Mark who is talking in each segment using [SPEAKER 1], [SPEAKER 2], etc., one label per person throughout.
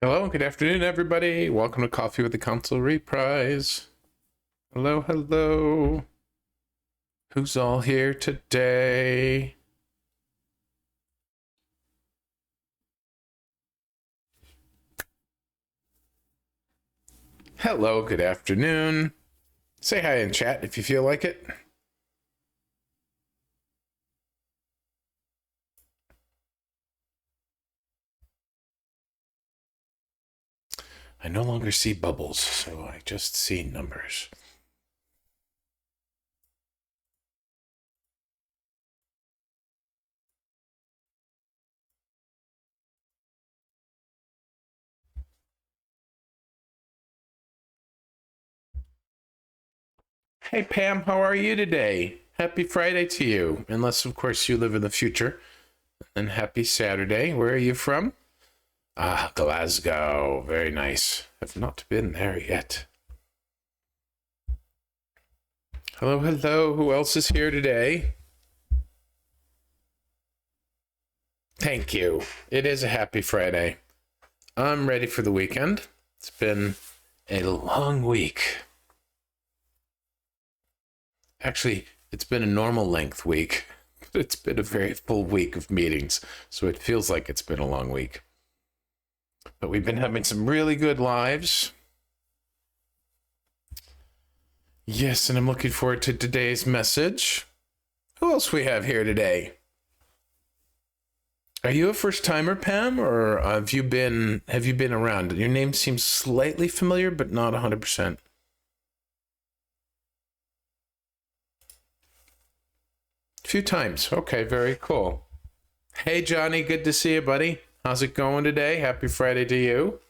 [SPEAKER 1] Hello, good afternoon, everybody. Welcome to Coffee with the Council Reprise. Hello, hello. Who's all here today? Hello, good afternoon. Say hi in chat if you feel like it. I no longer see bubbles, so I just see numbers. Hey, Pam, how are you today? Happy Friday to you, unless, of course, you live in the future. And happy Saturday. Where are you from? Ah, Glasgow. Very nice. Have not been there yet. Hello, hello. Who else is here today? Thank you. It is a happy Friday. I'm ready for the weekend. It's been a long week. Actually, it's been a normal length week, but it's been a very full week of meetings, so it feels like it's been a long week. But we've been having some really good lives. Yes, and I'm looking forward to today's message. Who else we have here today? Are you a first timer, Pam, or have you been around? Your name seems slightly familiar, but not 100%. A few times. Okay, very cool. Hey, Johnny, good to see you, buddy. How's it going today? Happy Friday to you.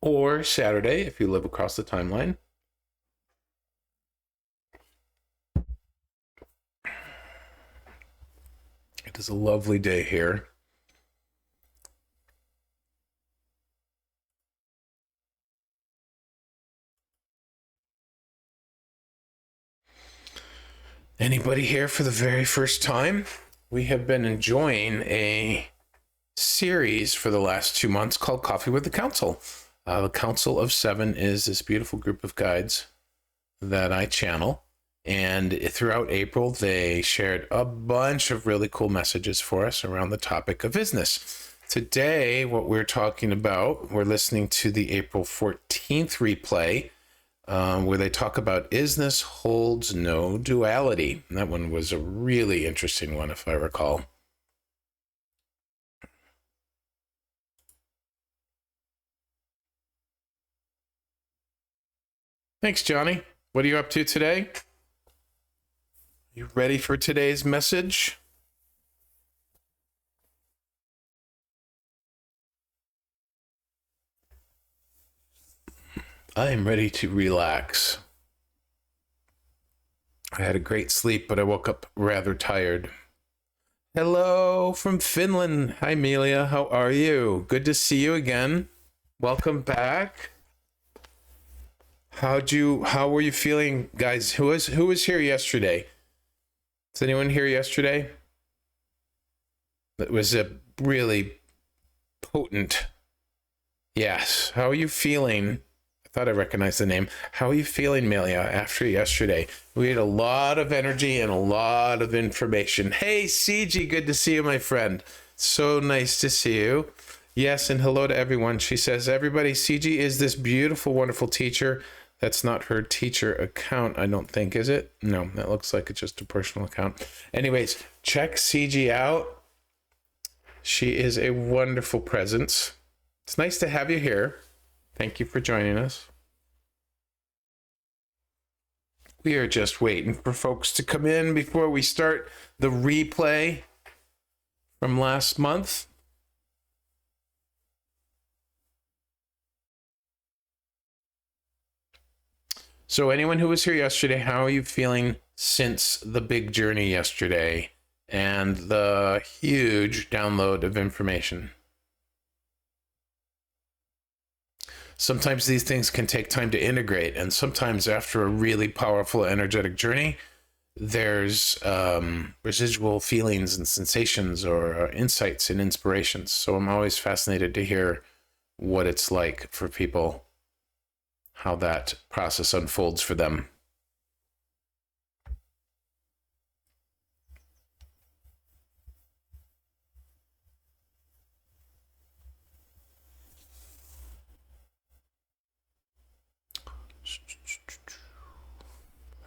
[SPEAKER 1] Or Saturday, if you live across the timeline. It is a lovely day here. Anybody here for the very first time? We have been enjoying a series for the last 2 months called Coffee with the Council. The Council of Seven is this beautiful group of guides that I channel. And throughout April, they shared a bunch of really cool messages for us around the topic of Is-ness. Today, what we're talking about, we're listening to the April 14th replay, where they talk about Is-ness holds no duality. And that one was a really interesting one, if I recall. Thanks, Johnny. What are you up to today? You ready for today's message? I am ready to relax. I had a great sleep, but I woke up rather tired. Hello from Finland. Hi, Amelia. How are you? Good to see you again. Welcome back. How were you feeling, guys? Who was here yesterday? Was anyone here yesterday? It was a really potent. Yes. How are you feeling? I thought I recognized the name. How are you feeling, Melia, after yesterday? We had a lot of energy and a lot of information. Hey, CG, good to see you, my friend. So nice to see you. Yes, and hello to everyone. She says, everybody, CG is this beautiful, wonderful teacher. That's not her teacher account, I don't think, is it? No, that looks like it's just a personal account. Anyways, check CG out. She is a wonderful presence. It's nice to have you here. Thank you for joining us. We are just waiting for folks to come in before we start the replay from last month. So anyone who was here yesterday, how are you feeling since the big journey yesterday and the huge download of information? Sometimes these things can take time to integrate, and sometimes after a really powerful energetic journey, there's residual feelings and sensations or insights and inspirations. So I'm always fascinated to hear what it's like for people, how that process unfolds for them.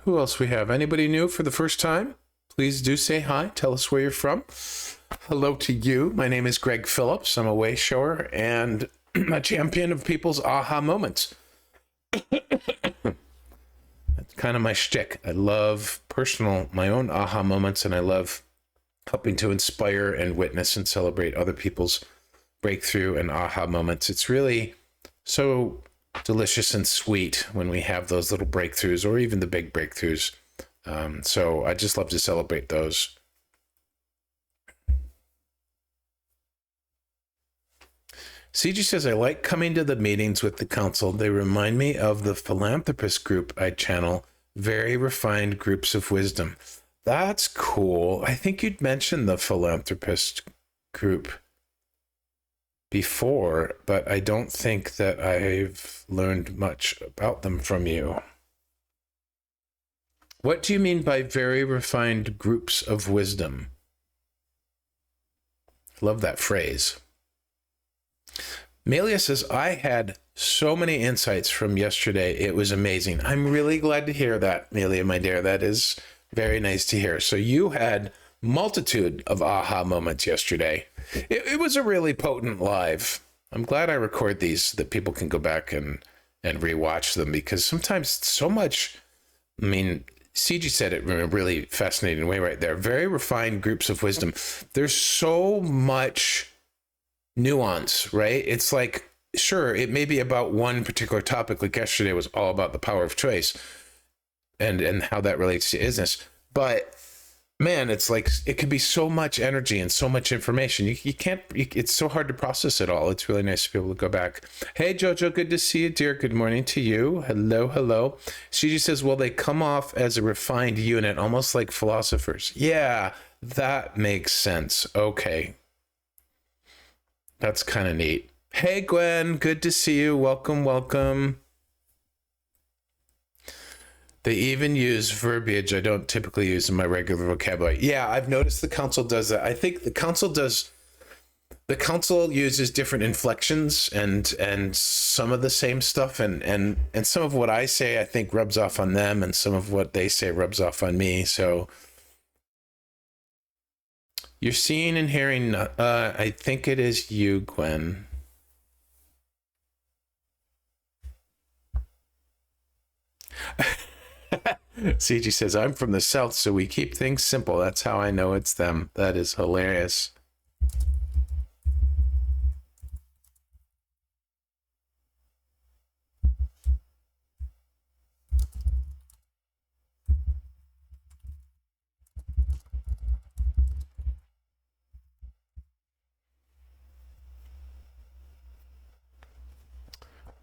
[SPEAKER 1] Who else we have? Anybody new for the first time? Please do say hi. Tell us where you're from. Hello to you. My name is Greg Phillips. I'm a way shower and a champion of people's aha moments. That's kind of my shtick. I love my own aha moments, and I love helping to inspire and witness and celebrate other people's breakthrough and aha moments. It's really so delicious and sweet when we have those little breakthroughs, or even the big breakthroughs. So I just love to celebrate those. CG says, I like coming to the meetings with the council. They remind me of the philanthropist group I channel, very refined groups of wisdom. That's cool. I think you'd mentioned the philanthropist group before, but I don't think that I've learned much about them from you. What do you mean by very refined groups of wisdom? Love that phrase. Melia says, I had so many insights from yesterday. It was amazing. I'm really glad to hear that, Melia, my dear. That is very nice to hear. So you had multitude of aha moments yesterday. It was a really potent live. I'm glad I record these so that people can go back and rewatch them, because sometimes so much, I mean, CG said it in a really fascinating way right there. Very refined groups of wisdom. There's so much nuance, right? It's like, sure, it may be about one particular topic, like yesterday was all about the power of choice and how that relates to Is-ness. But man, it's like, it could be so much energy and so much information. You can't, it's so hard to process it all. It's really nice to be able to go back. Hey, Jojo, good to see you, dear. Good morning to you. Hello, hello. CG says, well, they come off as a refined unit, almost like philosophers. Yeah, that makes sense. Okay. That's kind of neat. Hey, Gwen, good to see you. Welcome, welcome. They even use verbiage I don't typically use in my regular vocabulary. Yeah, I've noticed the council does that. I think the council uses different inflections and some of the same stuff, and some of what I say I think rubs off on them, and some of what they say rubs off on me. So you're seeing and hearing, I think it is you, Gwen. CG says, I'm from the South, so we keep things simple. That's how I know it's them. That is hilarious.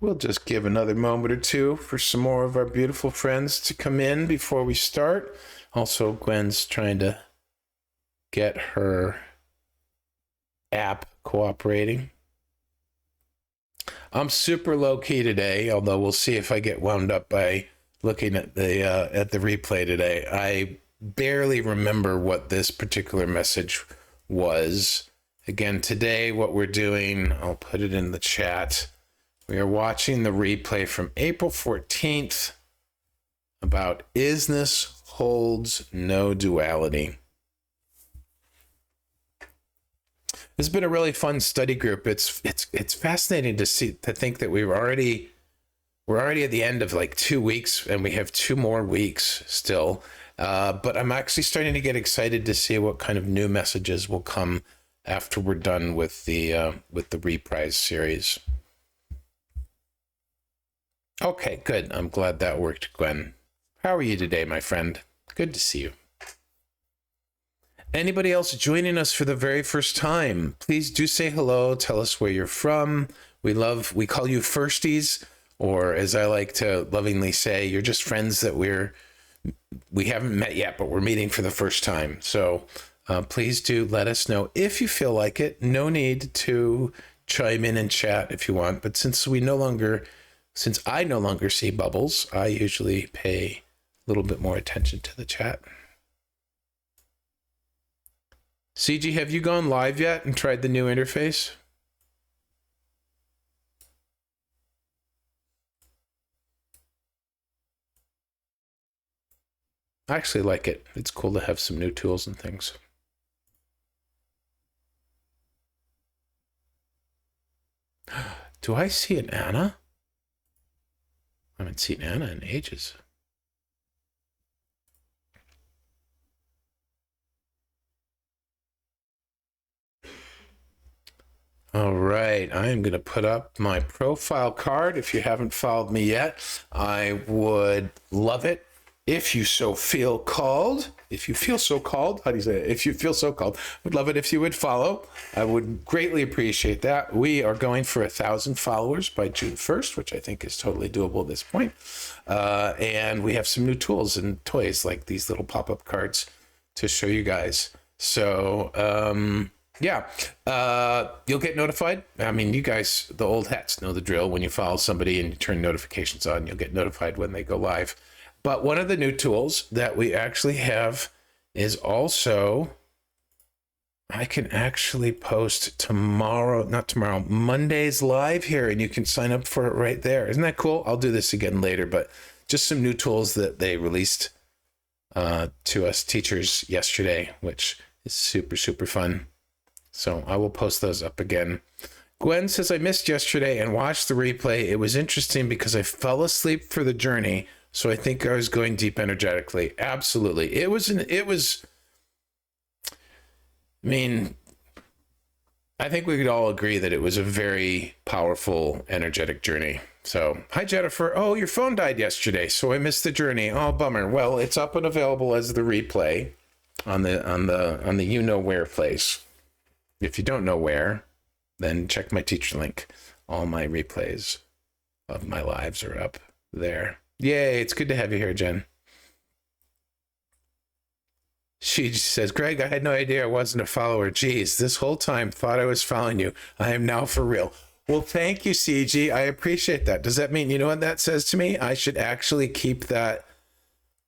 [SPEAKER 1] We'll just give another moment or two for some more of our beautiful friends to come in before we start. Also, Gwen's trying to get her app cooperating. I'm super low key today, although we'll see if I get wound up by looking at the replay today. I barely remember what this particular message was. Again, today what we're doing, I'll put it in the chat. We are watching the replay from April 14th about Is-ness holds no duality. It's been a really fun study group. It's fascinating to think that we're already at the end of like 2 weeks, and we have 2 more weeks still. But I'm actually starting to get excited to see what kind of new messages will come after we're done with the Reprise series. Okay, good. I'm glad that worked, Gwen. How are you today, my friend? Good to see you. Anybody else joining us for the very first time, please do say hello. Tell us where you're from. We call you firsties, or as I like to lovingly say, you're just friends that we're we haven't met yet, but we're meeting for the first time. So please do let us know if you feel like it. No need to chime in and chat if you want, but since I no longer see bubbles, I usually pay a little bit more attention to the chat. CG, have you gone live yet and tried the new interface? I actually like it. It's cool to have some new tools and things. Do I see an Anna? I haven't seen Anna in ages. All right, I am going to put up my profile card. If you haven't followed me yet, I would love it if you so feel called. If you feel so called, how do you say it? If you feel so called, would love it if you would follow. I would greatly appreciate that. We are going for 1,000 followers by June 1st, which I think is totally doable at this point. And we have some new tools and toys like these little pop-up cards to show you guys. So, yeah, you'll get notified. I mean, you guys, the old hats, know the drill. When you follow somebody and you turn notifications on, you'll get notified when they go live. But one of the new tools that we actually have is also, I can actually post Monday's live here, and you can sign up for it right there. Isn't that cool? I'll do this again later, but just some new tools that they released to us teachers yesterday, which is super, super fun. So I will post those up again. Gwen says, I missed yesterday and watched the replay. It was interesting because I fell asleep for the journey, so I think I was going deep energetically. Absolutely. I mean, I think we could all agree that it was a very powerful, energetic journey. So, hi Jennifer. Oh, your phone died yesterday, so I missed the journey. Oh, bummer. Well, it's up and available as the replay on the you know where place. If you don't know where, then check my teacher link. All my replays of my lives are up there. Yay, it's good to have you here, Jen. She says, Greg, I had no idea I wasn't a follower. Geez, this whole time thought I was following you. I am now for real. Well, thank you, CG. I appreciate that. Does that mean, you know what that says to me? I should actually keep that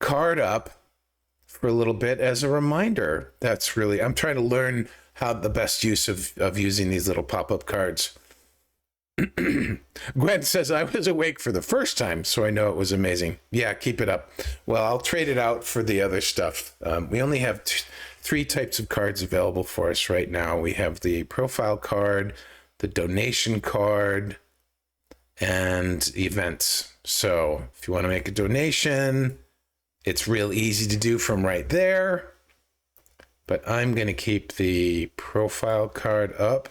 [SPEAKER 1] card up for a little bit as a reminder. That's really, I'm trying to learn how the best use of using these little pop-up cards. Gwen says, I was awake for the first time, so I know it was amazing. Yeah, keep it up. Well, I'll trade it out for the other stuff. We only have three types of cards available for us right now. We have the profile card, the donation card, and events. So if you want to make a donation, it's real easy to do from right there. But I'm going to keep the profile card up.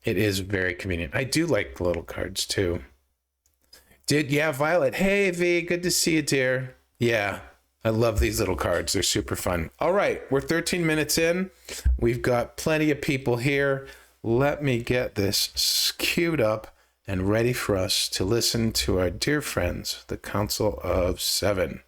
[SPEAKER 1] It is very convenient. I do like the little cards too. Yeah, Violet. Hey, V, good to see you, dear. Yeah, I love these little cards. They're super fun. All right, we're 13 minutes in. We've got plenty of people here. Let me get this queued up and ready for us to listen to our dear friends, the Council of Seven.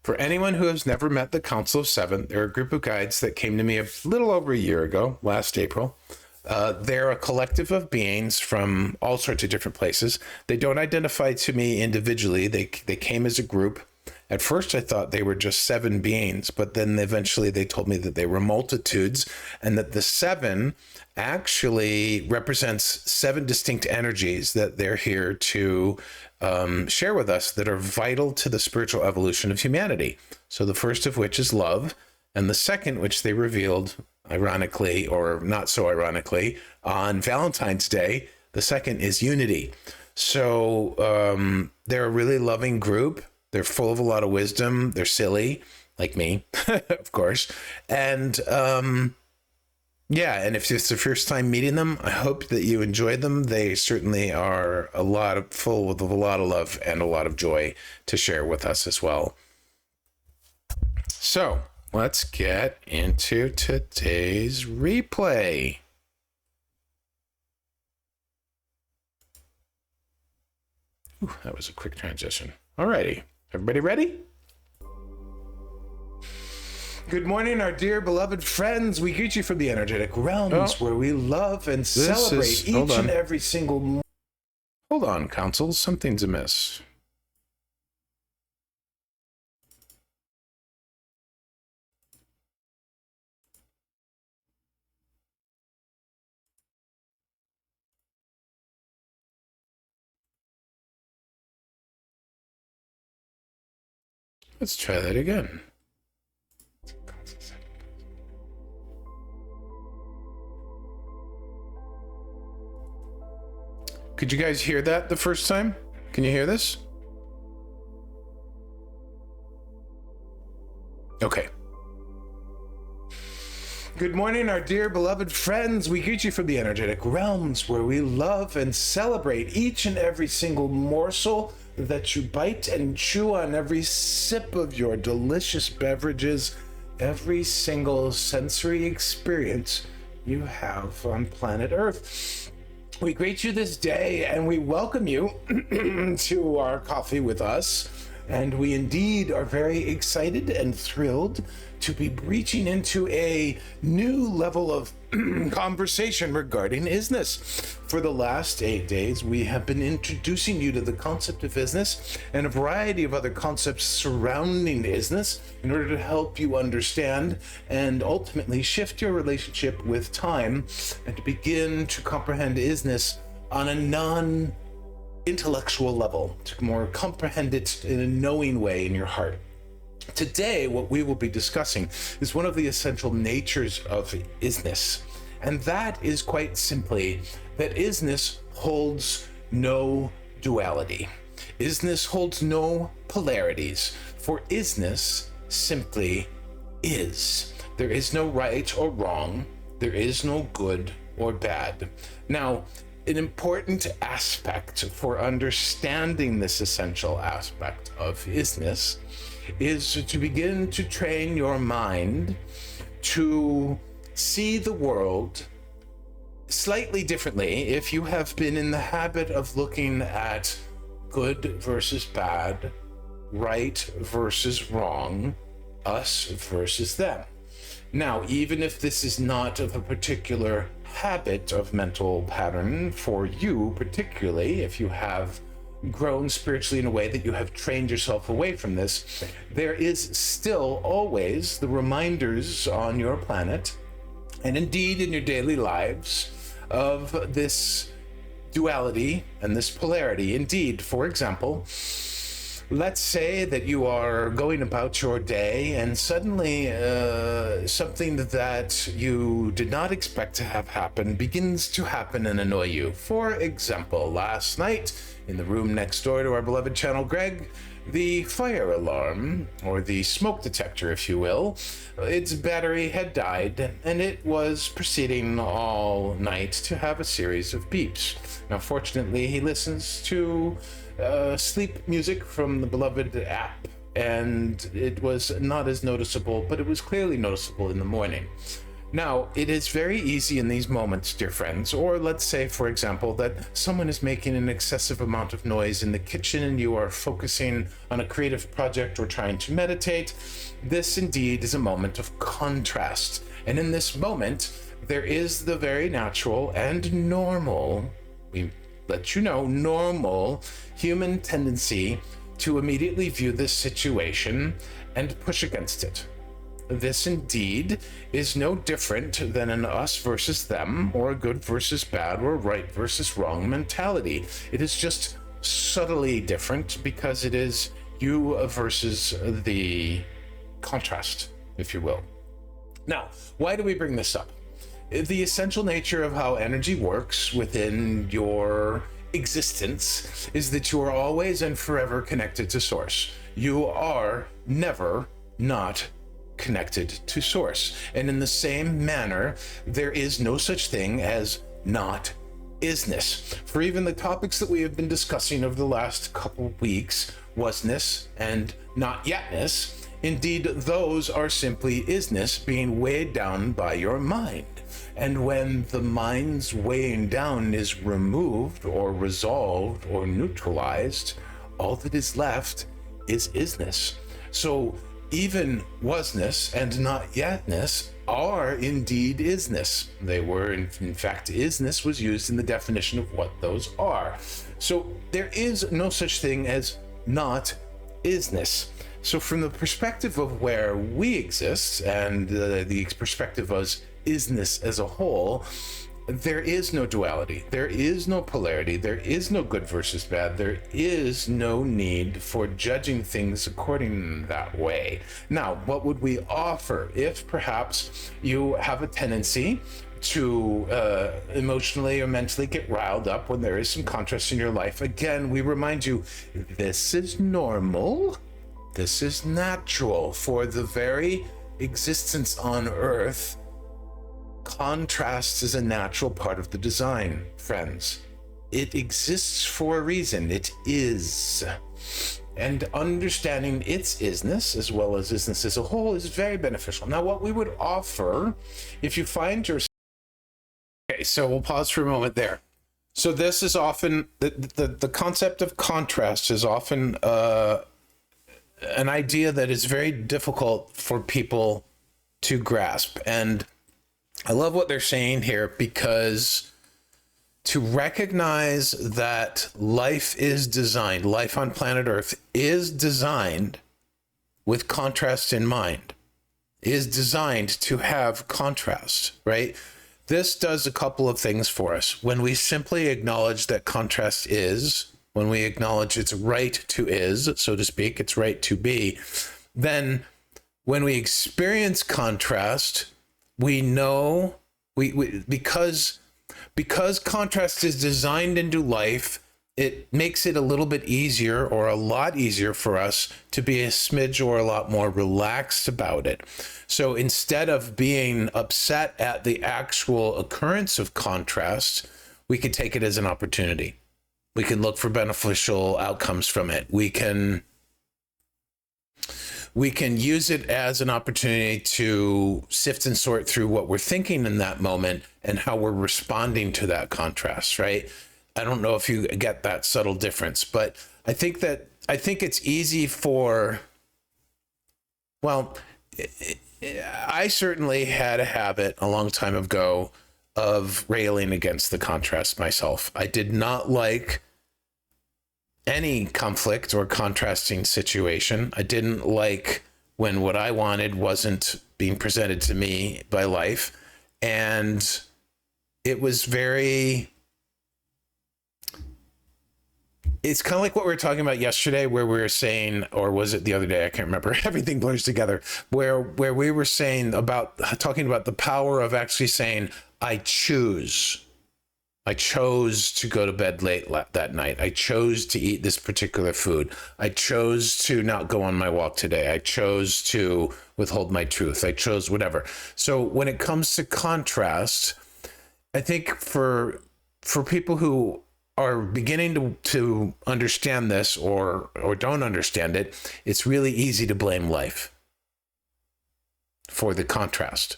[SPEAKER 1] For anyone who has never met the Council of Seven, they're a group of guides that came to me a little over a year ago, last April. They're a collective of beings from all sorts of different places. They don't identify to me individually. They came as a group. At first, I thought they were just 7 beings, but then eventually they told me that they were multitudes, and that the 7 actually represents 7 distinct energies that they're here to share with us that are vital to the spiritual evolution of humanity. So the first of which is love, and the second, which they revealed, ironically or not so ironically, on Valentine's Day, the second is unity. So they're a really loving group. They're full of a lot of wisdom. They're silly, like me, of course. And yeah, and if it's the first time meeting them, I hope that you enjoyed them. They certainly are full of a lot of love and a lot of joy to share with us as well. So let's get into today's replay. Whew, that was a quick transition. Alrighty, everybody ready? Good morning, our dear beloved friends. We greet you from the energetic realms where we love and celebrate each and every single... Hold on, Council. Something's amiss. Let's try that again. Could you guys hear that the first time? Can you hear this? Okay. Good morning, our dear beloved friends. We greet you from the energetic realms where we love and celebrate each and every single morsel that you bite and chew on, every sip of your delicious beverages, every single sensory experience you have on planet Earth. We greet you this day and we welcome you to our coffee with us. And we indeed are very excited and thrilled to be breaching into a new level of conversation regarding Is-ness. For the last 8 days, we have been introducing you to the concept of Is-ness and a variety of other concepts surrounding Is-ness in order to help you understand and ultimately shift your relationship with time and to begin to comprehend Is-ness on a non-intellectual level, to more comprehend it in a knowing way in your heart. Today, what we will be discussing is one of the essential natures of Is-ness, and that is quite simply that Is-ness holds no duality. Is-ness holds no polarities, for Is-ness simply is. There is no right or wrong. There is no good or bad. Now, an important aspect for understanding this essential aspect of Is-ness is to begin to train your mind to see the world slightly differently if you have been in the habit of looking at good versus bad, right versus wrong, us versus them. Now, even if this is not of a particular habit of mental pattern for you, particularly if you have grown spiritually in a way that you have trained yourself away from this, there is still always the reminders on your planet, and indeed in your daily lives, of this duality and this polarity. Indeed, for example, let's say that you are going about your day and suddenly something that you did not expect to have happen begins to happen and annoy you. For example, last night in the room next door to our beloved channel Greg, the fire alarm, or the smoke detector if you will, its battery had died and it was proceeding all night to have a series of beeps. Now fortunately he listens to sleep music from the beloved app, and it was not as noticeable, but it was clearly noticeable in the morning. Now, it is very easy in these moments, dear friends, or let's say, for example, that someone is making an excessive amount of noise in the kitchen and you are focusing on a creative project or trying to meditate. This indeed is a moment of contrast. And in this moment, there is the very natural and normal, we let you know, normal human tendency to immediately view this situation and push against it. This indeed is no different than an us versus them, or a good versus bad, or right versus wrong mentality. It is just subtly different because it is you versus the contrast, if you will. Now, why do we bring this up? The essential nature of how energy works within your existence is that you are always and forever connected to source. You are never not connected to source. And in the same manner, there is no such thing as not Is-ness. For even the topics that we have been discussing over the last couple weeks, was-ness and not yet-ness, Indeed, those are simply isness being weighed down by your mind. And when the mind's weighing down is removed or resolved or neutralized, all that is left is isness. So even wasness and not yetness are indeed isness. They were, in fact, isness was used in the definition of what those are. So there is no such thing as not isness. So from the perspective of where we exist and the perspective of isness as a whole, there is no duality, there is no polarity, there is no good versus bad, there is no need for judging things according that way. Now, what would we offer if perhaps you have a tendency to emotionally or mentally get riled up when there is some contrast in your life? Again, we remind you, this is normal, this is natural. For the very existence on Earth, contrast is a natural part of the design, friends. It exists for a reason. It is. And understanding its isness, as well as isness as a whole, is very beneficial. Now, what we would offer, if you find yourself... Okay, so we'll pause for a moment there. So this is often, the concept of contrast is often an idea that is very difficult for people to grasp. And I love what they're saying here, because to recognize that life is designed, life on planet Earth is designed with contrast in mind, is designed to have contrast, right? This does a couple of things for us. When we simply acknowledge that contrast is, when we acknowledge it's right to is, so to speak, it's right to be, then when we experience contrast, we know because contrast is designed into life, it makes it a little bit easier, or a lot easier, for us to be a smidge or a lot more relaxed about it. So instead of being upset at the actual occurrence of contrast, we could take it as an opportunity. We can look for beneficial outcomes from it. We can use it as an opportunity to sift and sort through what we're thinking in that moment and how we're responding to that contrast, right? I don't know if you get that subtle difference, but I think it's easy for, well, I certainly had a habit a long time ago of railing against the contrast myself. I did not like any conflict or contrasting situation. I didn't like when what I wanted wasn't being presented to me by life. And it was it's kind of like what we were talking about yesterday, where we were saying, or was it the other day? I can't remember. Everything blurs together. Where we were talking about the power of actually saying, I chose to go to bed late that night. I chose to eat this particular food. I chose to not go on my walk today. I chose to withhold my truth. I chose whatever. So when it comes to contrast, I think for people who are beginning to understand this or don't understand it, it's really easy to blame life for the contrast,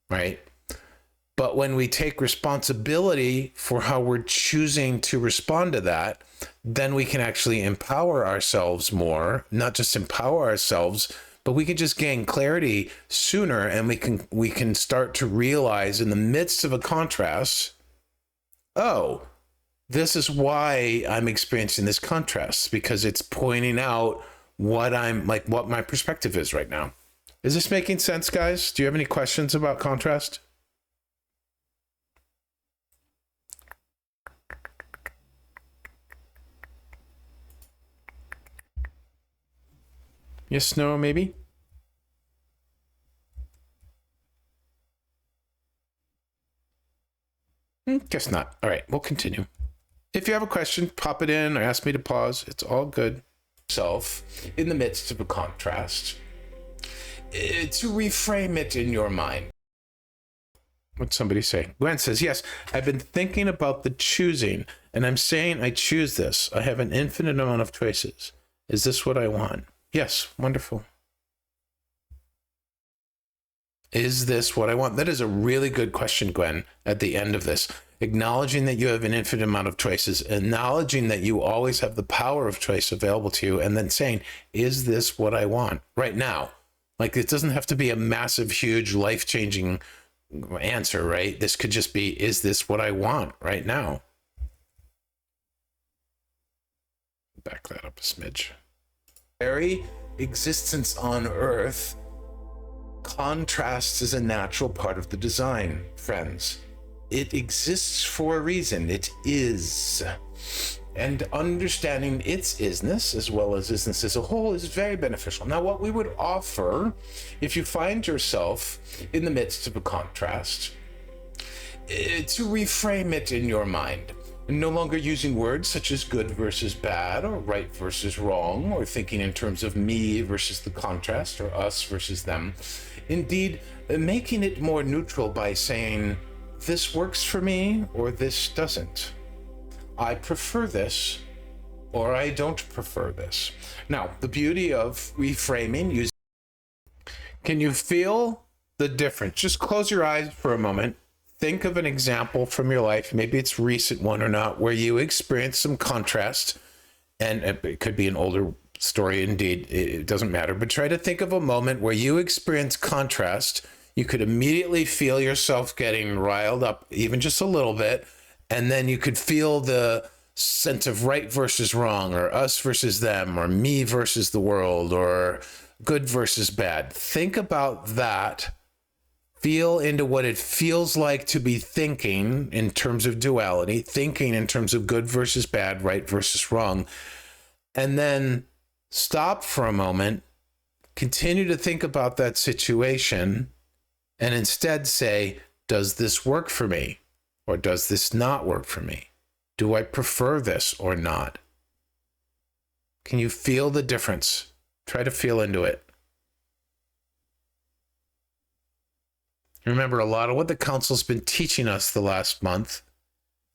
[SPEAKER 1] right? But when we take responsibility for how we're choosing to respond to that, then we can actually empower ourselves more, not just empower ourselves, but we can just gain clarity sooner, and we can start to realize in the midst of a contrast, oh, this is why I'm experiencing this contrast, because it's pointing out what my perspective is right now. Is this making sense, guys? Do you have any questions about contrast? Yes, no, maybe? Guess not. All right, we'll continue. If you have a question, pop it in or ask me to pause. It's all good. Self in the midst of a contrast, to reframe it in your mind. What's somebody say? Gwen says, yes, I've been thinking about the choosing, and I'm saying I choose this. I have an infinite amount of choices. Is this what I want? Yes, wonderful. Is this what I want? That is a really good question, Gwen, at the end of this. Acknowledging that you have an infinite amount of choices, acknowledging that you always have the power of choice available to you, and then saying, is this what I want right now? Like, it doesn't have to be a massive, huge, life-changing answer, right? This could just be, is this what I want right now? Back that up a smidge. Very existence on Earth, contrast is a natural part of the design, friends. It exists for a reason. It is. And understanding its isness, as well as isness as a whole, is very beneficial. Now, what we would offer, if you find yourself in the midst of a contrast, to reframe it in your mind. No longer using words such as good versus bad, or right versus wrong, or thinking in terms of me versus the contrast, or us versus them. Indeed, making it more neutral by saying, this works for me, or this doesn't. I prefer this, or I don't prefer this. Now, the beauty of reframing, can you feel the difference? Just close your eyes for a moment. Think of an example from your life, maybe it's a recent one or not, where you experienced some contrast, and it could be an older story indeed, it doesn't matter, but try to think of a moment where you experienced contrast. You could immediately feel yourself getting riled up, even just a little bit, and then you could feel the sense of right versus wrong, or us versus them, or me versus the world, or good versus bad. Think about that. Feel into what it feels like to be thinking in terms of duality, thinking in terms of good versus bad, right versus wrong, and then stop for a moment, continue to think about that situation, and instead say, does this work for me? Or does this not work for me? Do I prefer this or not? Can you feel the difference? Try to feel into it. Remember, a lot of what the council's been teaching us the last month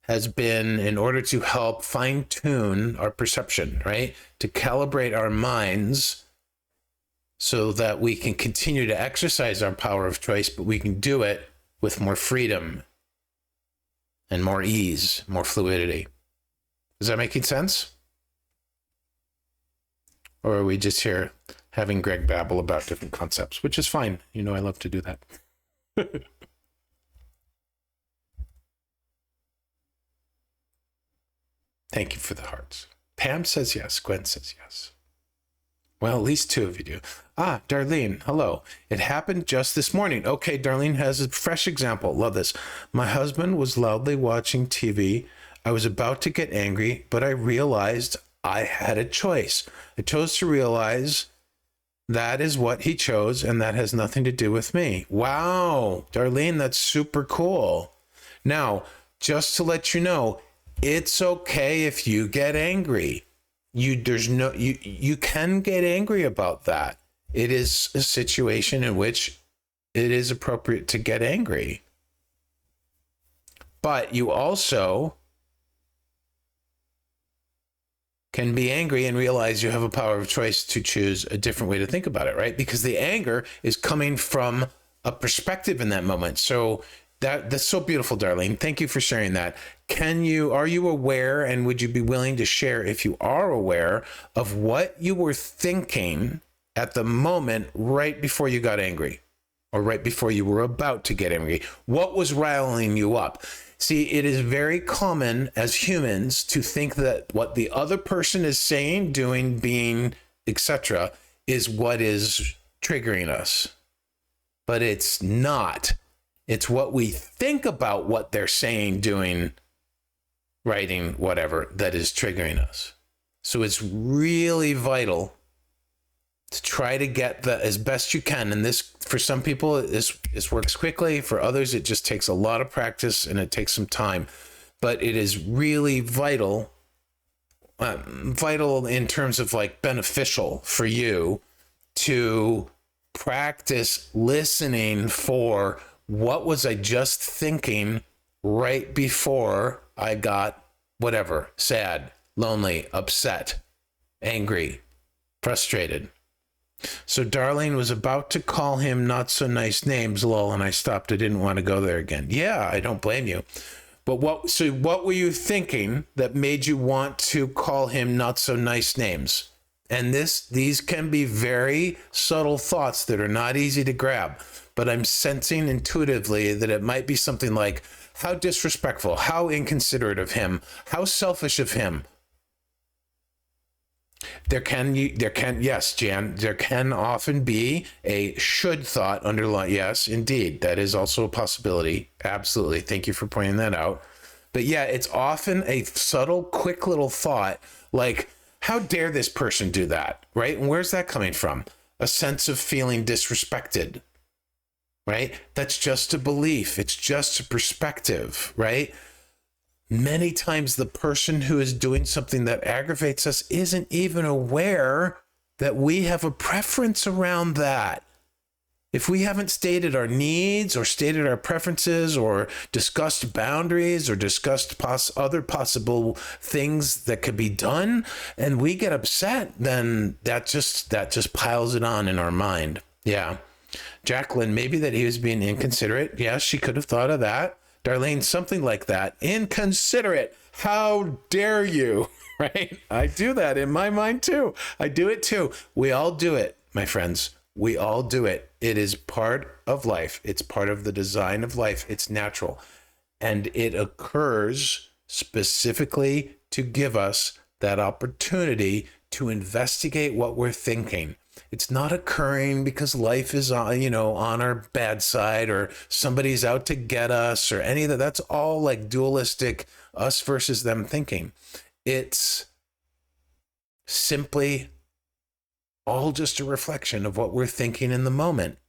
[SPEAKER 1] has been in order to help fine-tune our perception, right? To calibrate our minds so that we can continue to exercise our power of choice, but we can do it with more freedom and more ease, more fluidity. Is that making sense? Or are we just here having Greg babble about different concepts, which is fine. You know, I love to do that. Thank you for the hearts. Pam says yes. Gwen says yes. Well, at least two of you do. Ah, Darlene, hello. It happened just this morning. Okay, Darlene has a fresh example. Love this. My husband was loudly watching TV. I was about to get angry, but I realized I had a choice. I chose to realize that is what he chose, and that has nothing to do with me. Wow, Darlene, that's super cool. Now, just to let you know, it's okay if you get angry. You can get angry about that. It is a situation in which it is appropriate to get angry. But you also can be angry and realize you have a power of choice to choose a different way to think about it, right? Because the anger is coming from a perspective in that moment. So that's so beautiful, Darlene. Thank you for sharing that. Are you aware, and would you be willing to share, if you are aware, of what you were thinking at the moment right before you got angry, or right before you were about to get angry? What was riling you up? See, it is very common as humans to think that what the other person is saying, doing, being, etc., is what is triggering us. But it's not. It's what we think about what they're saying, doing, writing, whatever, that is triggering us. So it's really vital to try to get that as best you can. And this, for some people, this works quickly. For others, it just takes a lot of practice and it takes some time. But it is really vital in terms of like beneficial for you to practice listening for what was I just thinking right before I got whatever, sad, lonely, upset, angry, frustrated. So Darlene was about to call him not so nice names, lol, and I stopped. I didn't want to go there again. Yeah, I don't blame you. But what were you thinking that made you want to call him not so nice names? And these can be very subtle thoughts that are not easy to grab, but I'm sensing intuitively that it might be something like, how disrespectful, how inconsiderate of him, how selfish of him. Yes, Jan, there can often be a should thought underlying. Yes, indeed. That is also a possibility. Absolutely. Thank you for pointing that out. But yeah, it's often a subtle, quick little thought like, how dare this person do that? Right? And where's that coming from? A sense of feeling disrespected, right? That's just a belief. It's just a perspective, right? Many times the person who is doing something that aggravates us isn't even aware that we have a preference around that. If we haven't stated our needs or stated our preferences or discussed boundaries or discussed other possible things that could be done, and we get upset, then that just piles it on in our mind. Yeah. Jacqueline, maybe that he was being inconsiderate. Yes, she could have thought of that. Darlene, something like that. Inconsiderate. How dare you? Right? I do that in my mind too. I do it too. We all do it, my friends. We all do it. It is part of life. It's part of the design of life. It's natural. And it occurs specifically to give us that opportunity to investigate what we're thinking. It's not occurring because life is on our bad side or somebody's out to get us or any of that. That's all like dualistic us versus them thinking. It's simply all just a reflection of what we're thinking in the moment.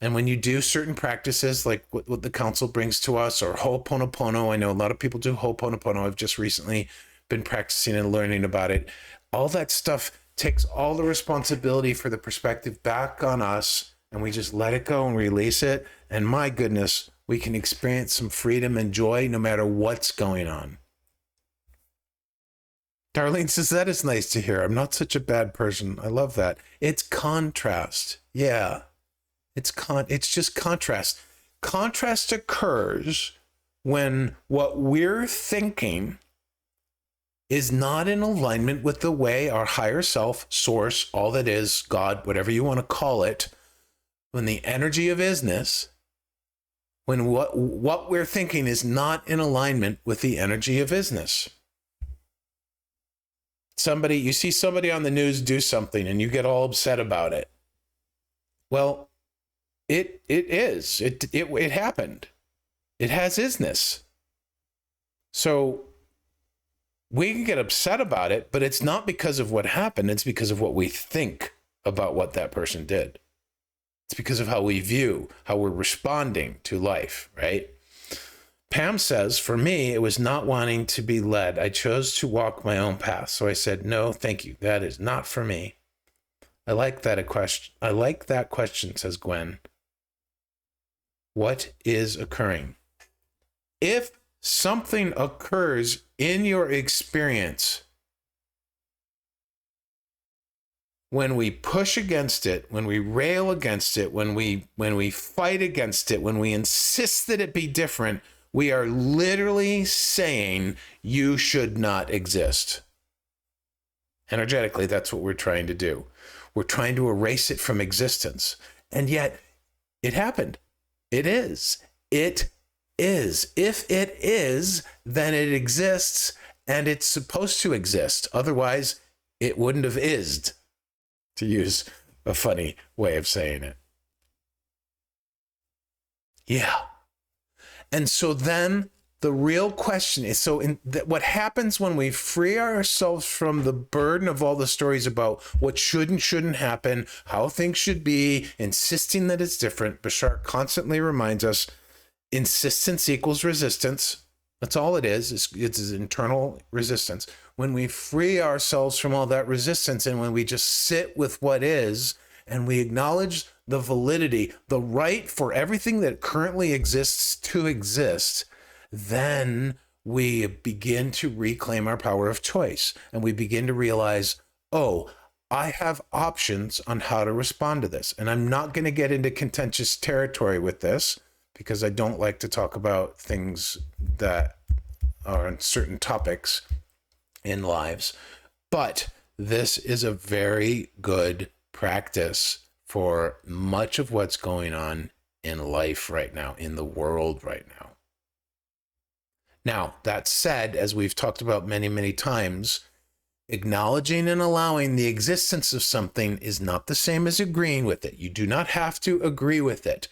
[SPEAKER 1] And when you do certain practices like what the council brings to us or Ho'oponopono, I know a lot of people do Ho'oponopono. I've just recently been practicing and learning about it. All that stuff takes all the responsibility for the perspective back on us, and we just let it go and release it. And my goodness, we can experience some freedom and joy no matter what's going on. Darlene says, that is nice to hear. I'm not such a bad person. I love that. It's contrast. Yeah. It's just contrast. Contrast occurs when what we're thinking is not in alignment with the way our higher self, source, all that is, God, whatever you want to call it, when the energy of Is-ness, when what we're thinking is not in alignment with the energy of Is-ness. You see somebody on the news do something and you get all upset about it. Well, it happened. It has Is-ness. So we can get upset about it, but it's not because of what happened. It's because of what we think about what that person did. It's because of how we view, how we're responding to life, right? Pam says, for me, it was not wanting to be led. I chose to walk my own path. So I said, no, thank you. That is not for me. I like that question, says Gwen. What is occurring? If something occurs in your experience when we push against it, when we rail against it, when we fight against it, when we insist that it be different, we are literally saying you should not exist. Energetically, that's what we're trying to do. We're trying to erase it from existence. And yet it happened. It is. It is. If it is, then it exists and it's supposed to exist. Otherwise, it wouldn't have ised, to use a funny way of saying it. Yeah. And so then the real question is, what happens when we free ourselves from the burden of all the stories about what should and shouldn't happen, how things should be, insisting that it's different. Bashar constantly reminds us, insistence equals resistance. That's all it is. It's internal resistance. When we free ourselves from all that resistance and when we just sit with what is and we acknowledge the validity, the right for everything that currently exists to exist, then we begin to reclaim our power of choice. And we begin to realize, oh, I have options on how to respond to this. And I'm not going to get into contentious territory with this because I don't like to talk about things that are on certain topics in lives. But this is a very good practice for much of what's going on in life right now, in the world right now. Now, that said, as we've talked about many, many times, acknowledging and allowing the existence of something is not the same as agreeing with it. You do not have to agree with it,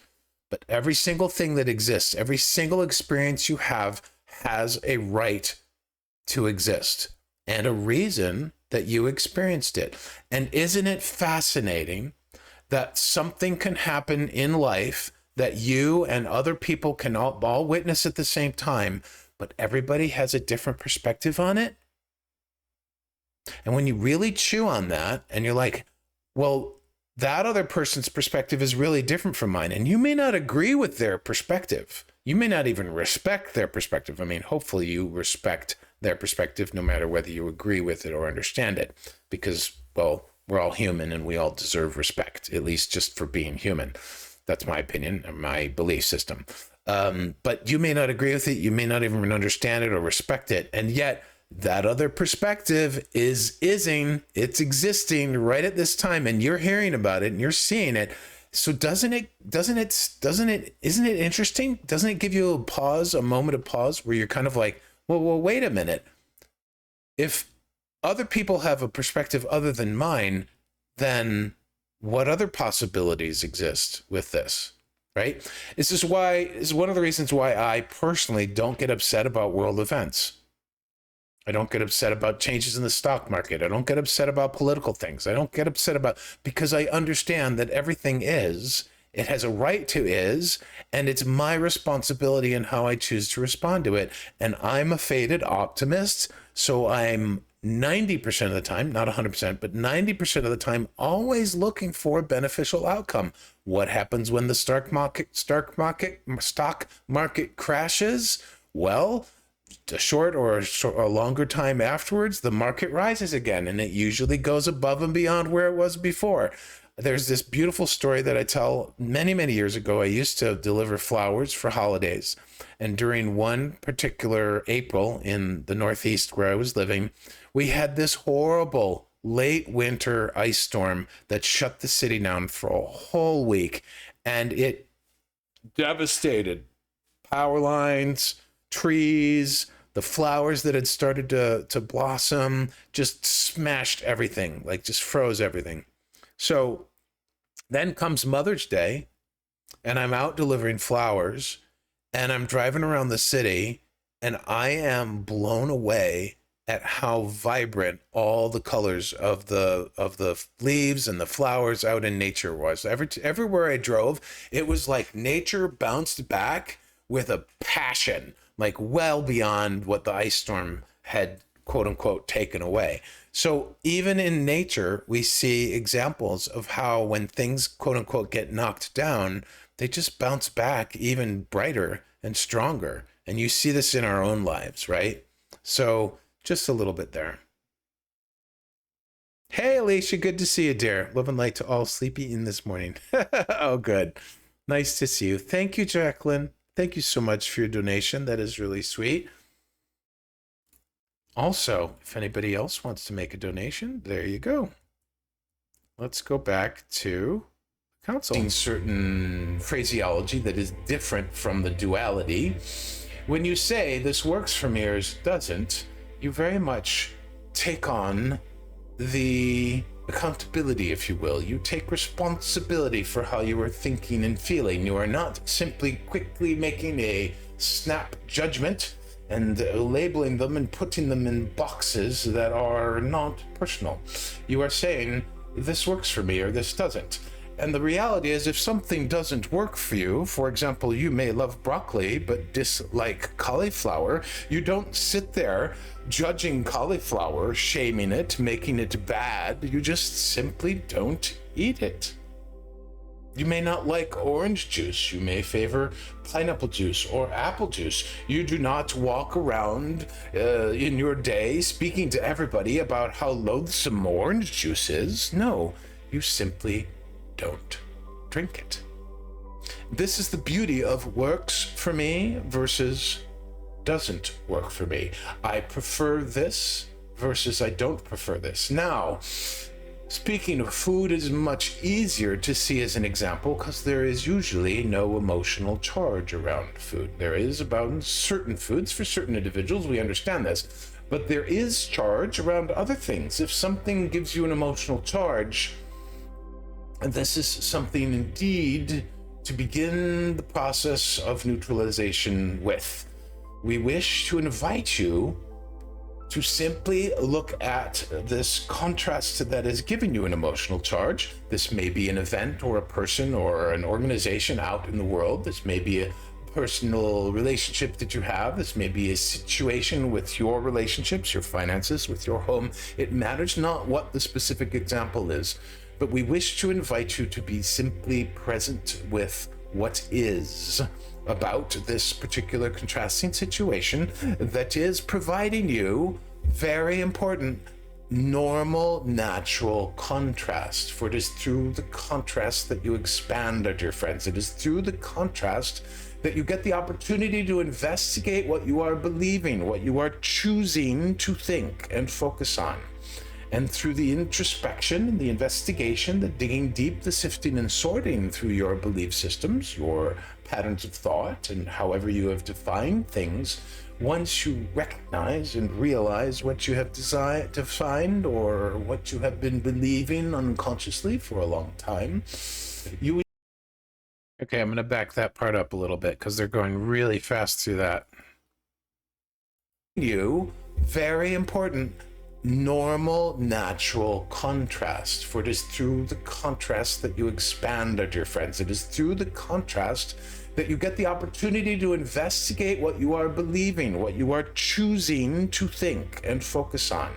[SPEAKER 1] but every single thing that exists, every single experience you have has a right to exist and a reason that you experienced it. And isn't it fascinating that something can happen in life that you and other people can all witness at the same time, but everybody has a different perspective on it? And when you really chew on that and you're like, well, that other person's perspective is really different from mine. And you may not agree with their perspective. You may not even respect their perspective. I mean, hopefully you respect their perspective no matter whether you agree with it or understand it, because, well, we're all human and we all deserve respect, at least just for being human. That's my opinion and my belief system. But you may not agree with it. You may not even understand it or respect it. And yet that other perspective it's existing right at this time, and you're hearing about it and you're seeing it. So isn't it interesting? Doesn't it give you a moment of pause where you're kind of like, well, wait a minute. If other people have a perspective other than mine, then what other possibilities exist with this? Right? This is one of the reasons why I personally don't get upset about world events. I don't get upset about changes in the stock market. I don't get upset about political things. I don't get upset because I understand that everything it has a right to and it's my responsibility in how I choose to respond to it. And I'm a fated optimist, so I'm 90% of the time, not 100%, but 90% of the time, always looking for a beneficial outcome. What happens when the stock market crashes? Well, a short or a longer time afterwards, the market rises again, and it usually goes above and beyond where it was before. There's this beautiful story that I tell many, many years ago. I used to deliver flowers for holidays. And during one particular April in the Northeast where I was living, we had this horrible late winter ice storm that shut the city down for a whole week. And it devastated power lines, trees, the flowers that had started to blossom, just smashed everything, like just froze everything. So then comes Mother's Day, and I'm out delivering flowers, and I'm driving around the city, and I am blown away at how vibrant all the colors of the leaves and the flowers out in nature was. Everywhere I drove, it was like nature bounced back with a passion, like well beyond what the ice storm had, quote unquote, taken away. So even in nature, we see examples of how when things, quote unquote, get knocked down, they just bounce back even brighter and stronger. And you see this in our own lives, right? So just a little bit there. Hey, Alicia, good to see you, dear. Love and light to all sleepy in this morning. Oh, good. Nice to see you. Thank you, Jacqueline. Thank you so much for your donation. That is really sweet. Also, if anybody else wants to make a donation, there you go. Let's go back to council. Certain phraseology that is different from the duality. When you say this works for me or doesn't, you very much take on the accountability, if you will. You take responsibility for how you are thinking and feeling. You are not simply quickly making a snap judgment and labeling them and putting them in boxes that are not personal. You are saying, this works for me or this doesn't. And the reality is, if something doesn't work for you, for example, you may love broccoli but dislike cauliflower, you don't sit there judging cauliflower, shaming it, making it bad. You just simply don't eat it. You may not like orange juice. You may favor pineapple juice or apple juice. You do not walk around in your day speaking to everybody about how loathsome orange juice is. No, you simply don't drink it. This is the beauty of works for me versus doesn't work for me. I prefer this versus I don't prefer this. Now, speaking of food, is much easier to see as an example because there is usually no emotional charge around food. There is about certain foods for certain individuals, we understand this, but there is charge around other things. If something gives you an emotional charge, and this is something indeed to begin the process of neutralization with. We wish to invite you to simply look at this contrast that is giving you an emotional charge. This may be an event or a person or an organization out in the world. This may be a personal relationship that you have. This may be a situation with your relationships, your finances, with your home. It matters not what the specific example is, but we wish to invite you to be simply present with what is about this particular contrasting situation that is providing you very important normal natural contrast. For it is through the contrast that you expand, dear friends. It is through the contrast that you get the opportunity to investigate what you are believing, what you are choosing to think and focus on. And through the introspection, the investigation, the digging deep, the sifting and sorting through your belief systems, your patterns of thought, and however you have defined things, once you recognize and realize what you have defined or what you have been believing unconsciously for a long time, you... Okay, I'm going to back that part up a little bit because they're going really fast through that. You, very important, normal, natural contrast. For it is through the contrast that you expand, dear friends. It is through the contrast that you get the opportunity to investigate what you are believing, what you are choosing to think and focus on.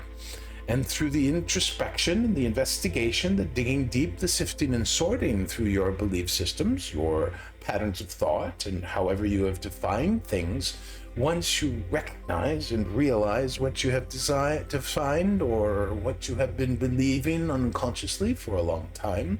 [SPEAKER 1] And through the introspection, the investigation, the digging deep, the sifting and sorting through your belief systems, your patterns of thought, and however you have defined things, once you recognize and realize what you have defined or what you have been believing unconsciously for a long time,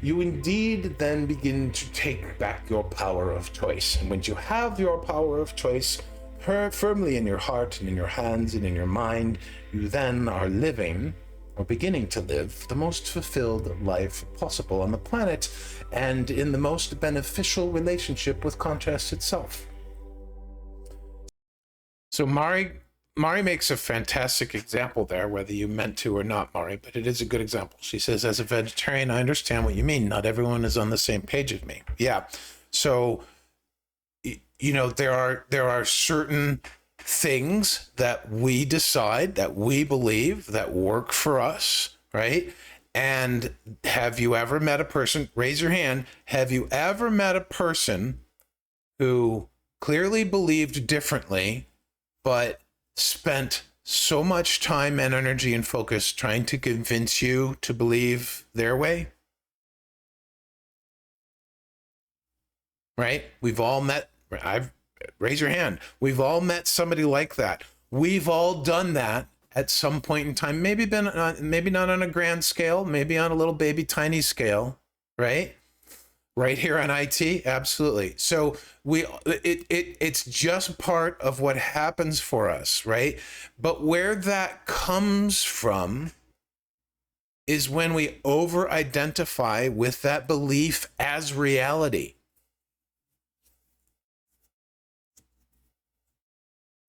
[SPEAKER 1] you indeed then begin to take back your power of choice. And when you have your power of choice firmly in your heart and in your hands and in your mind, you then are living or beginning to live the most fulfilled life possible on the planet and in the most beneficial relationship with contrast itself. So Mari makes a fantastic example there, whether you meant to or not, Mari, but it is a good example. She says, as a vegetarian, I understand what you mean. Not everyone is on the same page as me. Yeah. So, you know, there are certain things that we decide, that we believe, that work for us, right? And have you ever met a person, raise your hand, have you ever met a person who clearly believed differently, but spent so much time and energy and focus trying to convince you to believe their way? Right? We've all met, raise your hand. We've all met somebody like that. We've all done that at some point in time. Maybe not on a grand scale, maybe on a little baby tiny scale, right? Right here on IT, absolutely. So it's just part of what happens for us, right? But where that comes from is when we over-identify with that belief as reality.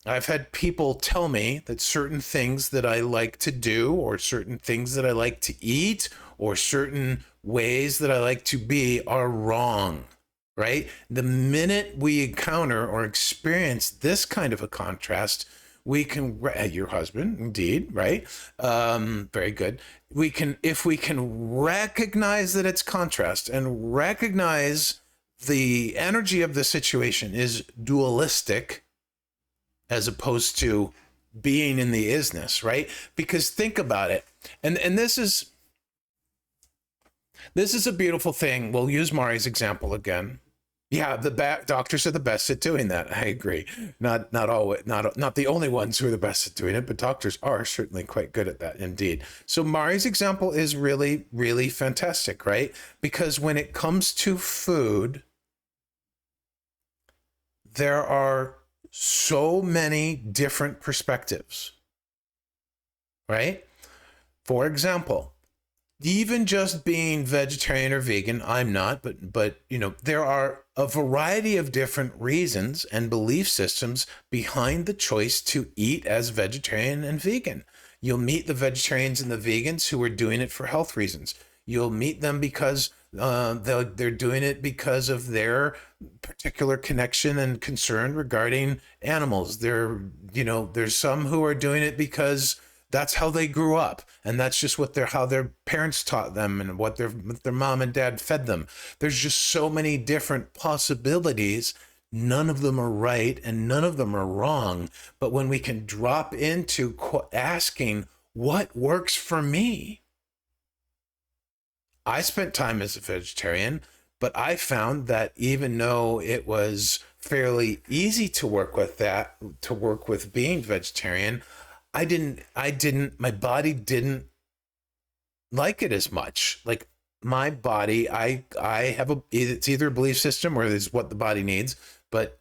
[SPEAKER 1] I've had people tell me that certain things that I like to do, or certain things that I like to eat, or certain ways that I like to be are wrong, right? The minute we encounter or experience this kind of a contrast, we can, your husband, indeed, right? Very good. If we can recognize that it's contrast and recognize the energy of the situation is dualistic, as opposed to being in the isness, right? Because think about it. And this is, This is a beautiful thing. We'll use Mari's example again. Yeah, doctors are the best at doing that. I agree. Not always, not the only ones who are the best at doing it, but doctors are certainly quite good at that indeed. So Mari's example is really, really fantastic, right? Because when it comes to food, there are so many different perspectives, right? For example, even just being vegetarian or vegan, I'm not, but you know, there are a variety of different reasons and belief systems behind the choice to eat as vegetarian and vegan. You'll meet the vegetarians and the vegans who are doing it for health reasons. You'll meet them because they're doing it because of their particular connection and concern regarding animals. There's some who are doing it because that's how they grew up, and that's just how their parents taught them and what their mom and dad fed them. There's just so many different possibilities. None of them are right and none of them are wrong. But when we can drop into asking, what works for me? I spent time as a vegetarian, but I found that even though it was fairly easy to work with being vegetarian, my body didn't like it as much. Like my body, I have it's either a belief system or it's what the body needs, but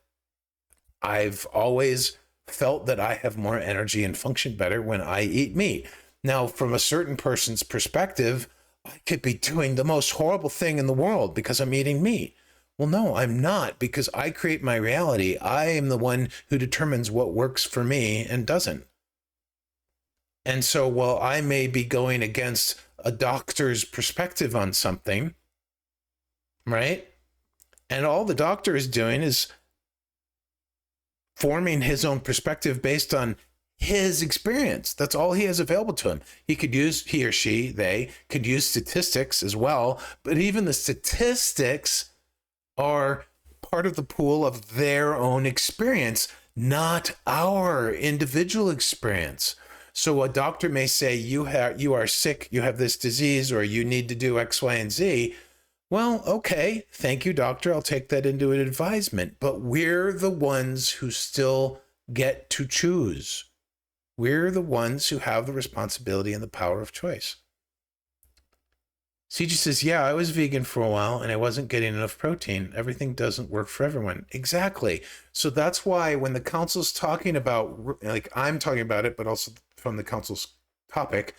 [SPEAKER 1] I've always felt that I have more energy and function better when I eat meat. Now, from a certain person's perspective, I could be doing the most horrible thing in the world because I'm eating meat. Well, no, I'm not, because I create my reality. I am the one who determines what works for me and doesn't. And so while I may be going against a doctor's perspective on something, right? And all the doctor is doing is forming his own perspective based on his experience. That's all he has available to him. He or she, they could use statistics as well, but even the statistics are part of the pool of their own experience, not our individual experience. So a doctor may say, you are sick, you have this disease, or you need to do X, Y, and Z. Well, okay, thank you, doctor. I'll take that into an advisement. But we're the ones who still get to choose. We're the ones who have the responsibility and the power of choice. CJ says, yeah, I was vegan for a while and I wasn't getting enough protein. Everything doesn't work for everyone. Exactly. So that's why when the council's talking about, like I'm talking about it, but also from the council's topic,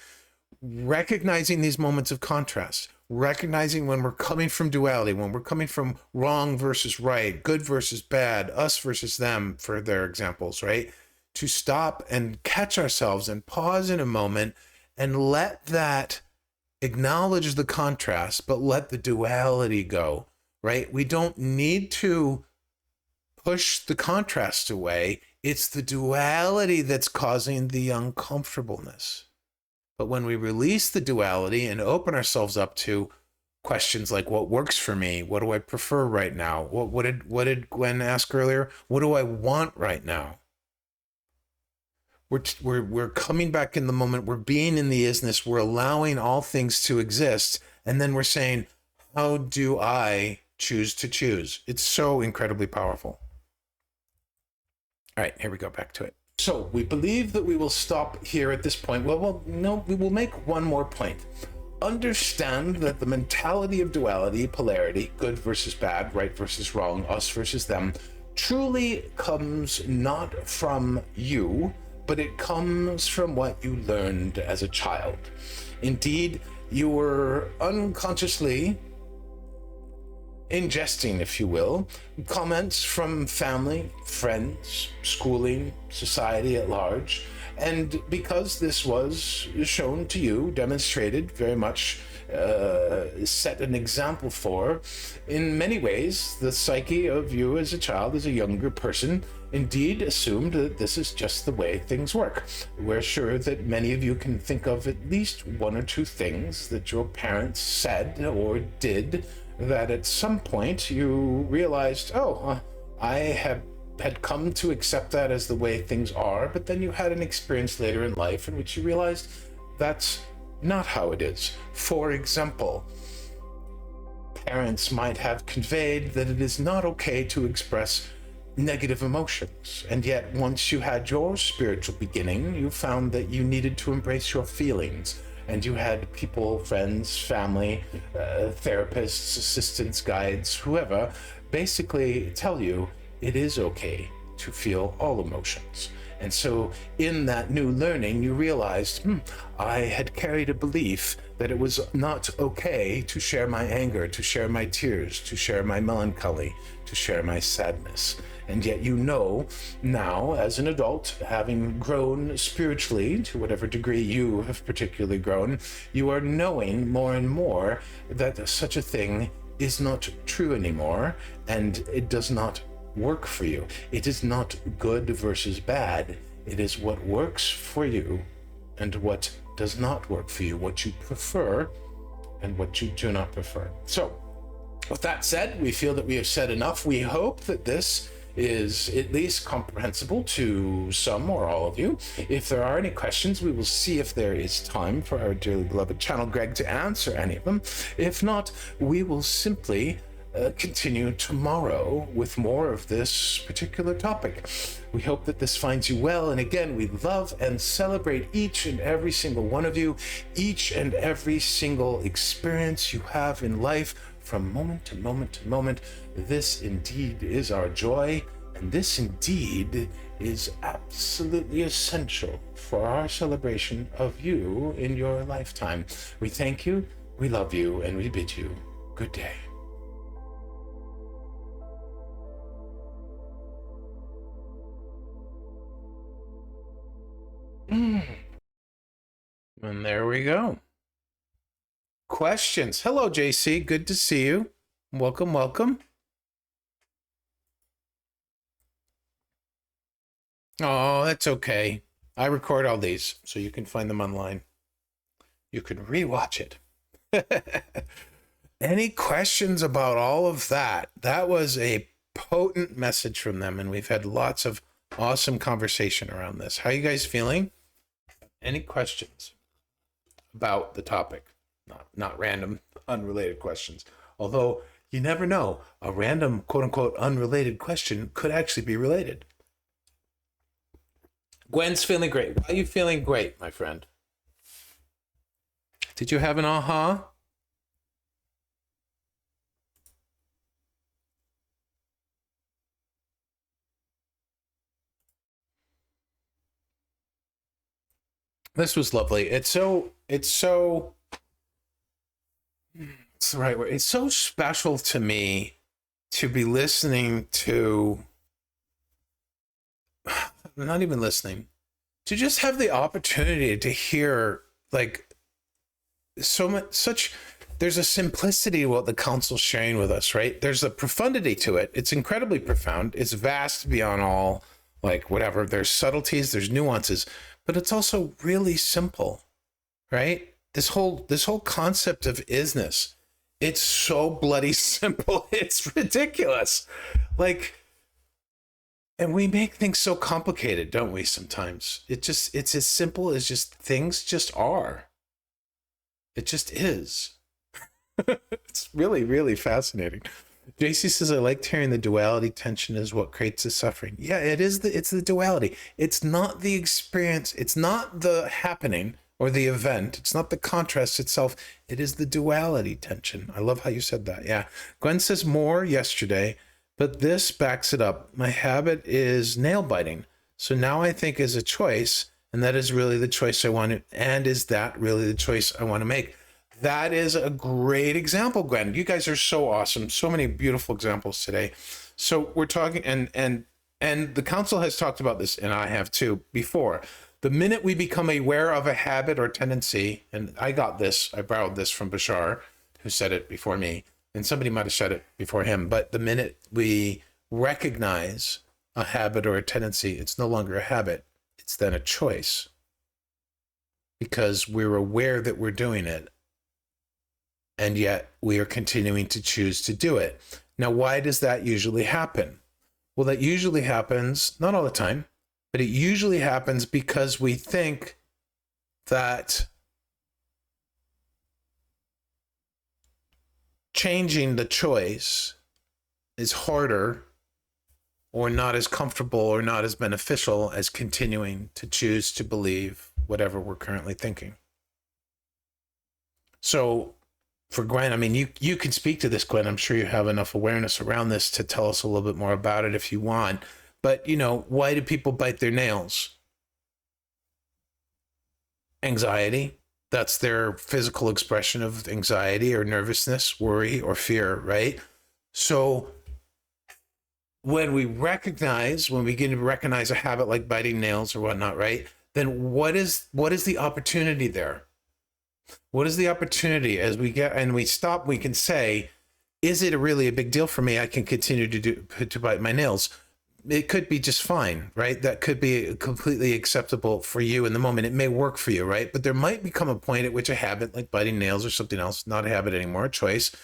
[SPEAKER 1] recognizing these moments of contrast, recognizing when we're coming from duality, when we're coming from wrong versus right, good versus bad, us versus them, for their examples, right? To stop and catch ourselves and pause in a moment and let that acknowledge the contrast, but let the duality go, right? We don't need to push the contrast away. It's the duality that's causing the uncomfortableness. But when we release the duality and open ourselves up to questions like, what works for me? What do I prefer right now? What did Gwen ask earlier? What do I want right now? We're coming back in the moment. We're being in the is-ness. We're allowing all things to exist. And then we're saying, how do I choose to choose? It's so incredibly powerful. All right, here we go, back to it. So we believe that we will stop here at this point. Well, no, we will make one more point. Understand that the mentality of duality, polarity, good versus bad, right versus wrong, us versus them, truly comes not from you, but it comes from what you learned as a child. Indeed, you were unconsciously ingesting, if you will, comments from family, friends, schooling, society at large. And because this was shown to you, demonstrated, very much set an example for, in many ways, the psyche of you as a child, as a younger person, indeed assumed that this is just the way things work. We're sure that many of you can think of at least one or two things that your parents said or did that at some point you realized, I had come to accept that as the way things are, but then you had an experience later in life in which you realized that's not how it is. For example, parents might have conveyed that it is not okay to express negative emotions. And yet, once you had your spiritual beginning, you found that you needed to embrace your feelings. And you had people, friends, family, therapists, assistants, guides, whoever, basically tell you it is okay to feel all emotions. And so in that new learning, you realized, I had carried a belief that it was not okay to share my anger, to share my tears, to share my melancholy, to share my sadness. And yet you know now, as an adult, having grown spiritually to whatever degree you have particularly grown, you are knowing more and more that such a thing is not true anymore, and it does not work for you. It is not good versus bad. It is what works for you and what does not work for you, what you prefer and what you do not prefer. So, with that said, we feel that we have said enough. We hope that this is at least comprehensible to some or all of you. If there are any questions, we will see if there is time for our dearly beloved Channel Greg to answer any of them. If not, we will simply continue tomorrow with more of this particular topic. We hope that this finds you well, and again, we love and celebrate each and every single one of you, each and every single experience you have in life from moment to moment to moment. This indeed is our joy, and this indeed is absolutely essential for our celebration of you in your lifetime. We thank you, we love you, and we bid you good day. And there we go. Questions. Hello, JC. Good to see you. Welcome, welcome. Oh, that's okay. I record all these, so you can find them online. You can rewatch it. Any questions about all of that? That was a potent message from them, and we've had lots of awesome conversation around this. How are you guys feeling? Any questions about the topic? Not random, unrelated questions. Although you never know, a random, quote unquote, unrelated question could actually be related. Gwen's feeling great. Why are you feeling great, my friend? Did you have an aha? This was lovely. It's the right word. It's so special to me to be listening to, not even listening, to just have the opportunity to hear like there's a simplicity to what the council's sharing with us, right? There's a profundity to it. It's incredibly profound. It's vast beyond all, like whatever. There's subtleties, there's nuances, but it's also really simple, right? This whole concept of is-ness, it's so bloody simple. It's ridiculous. Like, and we make things so complicated, don't we, sometimes? It's as simple as just things just are. It just is. It's really, really fascinating. JC says, I liked hearing the duality tension is what creates the suffering. Yeah, it's the duality. It's not the experience. It's not the happening or the event. It's not the contrast itself. It is the duality tension. I love how you said that. Yeah. Gwen says more yesterday, but this backs it up. My habit is nail biting. So now I think is a choice, and that is really the choice I want to, and is that really the choice I want to make? That is a great example, Gwen. You guys are so awesome. So many beautiful examples today. So we're talking, and the council has talked about this, and I have too, before. The minute we become aware of a habit or tendency, and I borrowed this from Bashar, who said it before me, and somebody might have said it before him, but the minute we recognize a habit or a tendency, it's no longer a habit. It's then a choice, because we're aware that we're doing it, and yet we are continuing to choose to do it. Now, why does that usually happen? Well, that usually happens, not all the time, but it usually happens because we think that changing the choice is harder or not as comfortable or not as beneficial as continuing to choose to believe whatever we're currently thinking. So for Gwen, I mean, you can speak to this, Gwen. I'm sure you have enough awareness around this to tell us a little bit more about it if you want. But, you know, why do people bite their nails? Anxiety. That's their physical expression of anxiety or nervousness, worry, or fear, right? So when we begin to recognize a habit like biting nails or whatnot, right? Then what is the opportunity there? What is the opportunity as we stop, we can say, is it really a big deal for me? I can continue to bite my nails. It could be just fine, right? That could be completely acceptable for you in the moment. It may work for you, right? But there might become a point at which a habit like biting nails or something else, not a habit anymore, a choice,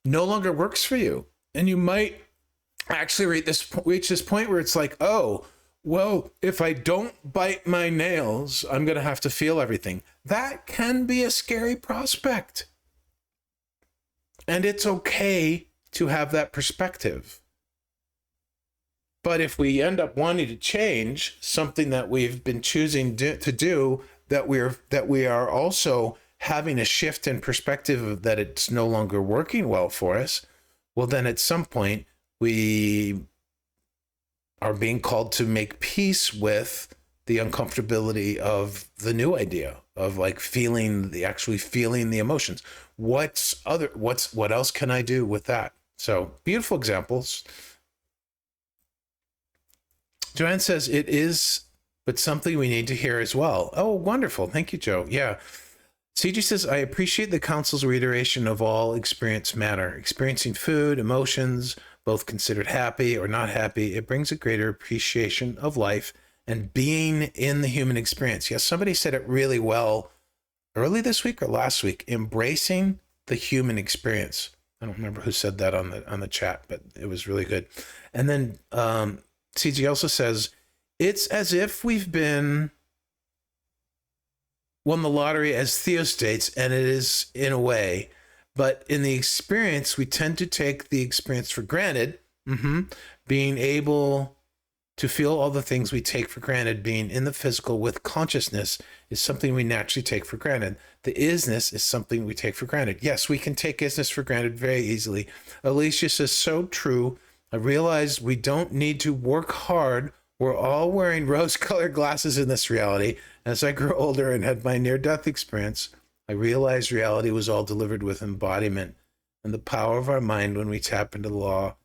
[SPEAKER 1] no longer works for you. And you might actually reach this point where it's like, oh, well, if I don't bite my nails, I'm going to have to feel everything. That can be a scary prospect. And it's okay to have that perspective. But if we end up wanting to change something that we've been choosing to do, that we are also having a shift in perspective that it's no longer working well for us, well, then at some point we are being called to make peace with the uncomfortability of the new idea of like actually feeling the emotions. What else can I do with that? So beautiful examples. Joanne says it is, but something we need to hear as well. Oh, wonderful. Thank you, Joe. Yeah. CG says, I appreciate the council's reiteration of all experience matter. Experiencing food, emotions, both considered happy or not happy, it brings a greater appreciation of life and being in the human experience. Yes, somebody said it really well early this week or last week, embracing the human experience. I don't remember who said that on the chat, but it was really good. And then CG also says, it's as if we've won the lottery, as Theo states, and it is in a way, but in the experience, we tend to take the experience for granted. Being able to feel all the things we take for granted, being in the physical with consciousness, is something we naturally take for granted. The is-ness is something we take for granted. Yes, we can take is-ness for granted very easily. Alicia says, so true. I realized we don't need to work hard. We're all wearing rose-colored glasses in this reality. As I grew older and had my near-death experience, I realized reality was all delivered with embodiment and the power of our mind when we tap into the law,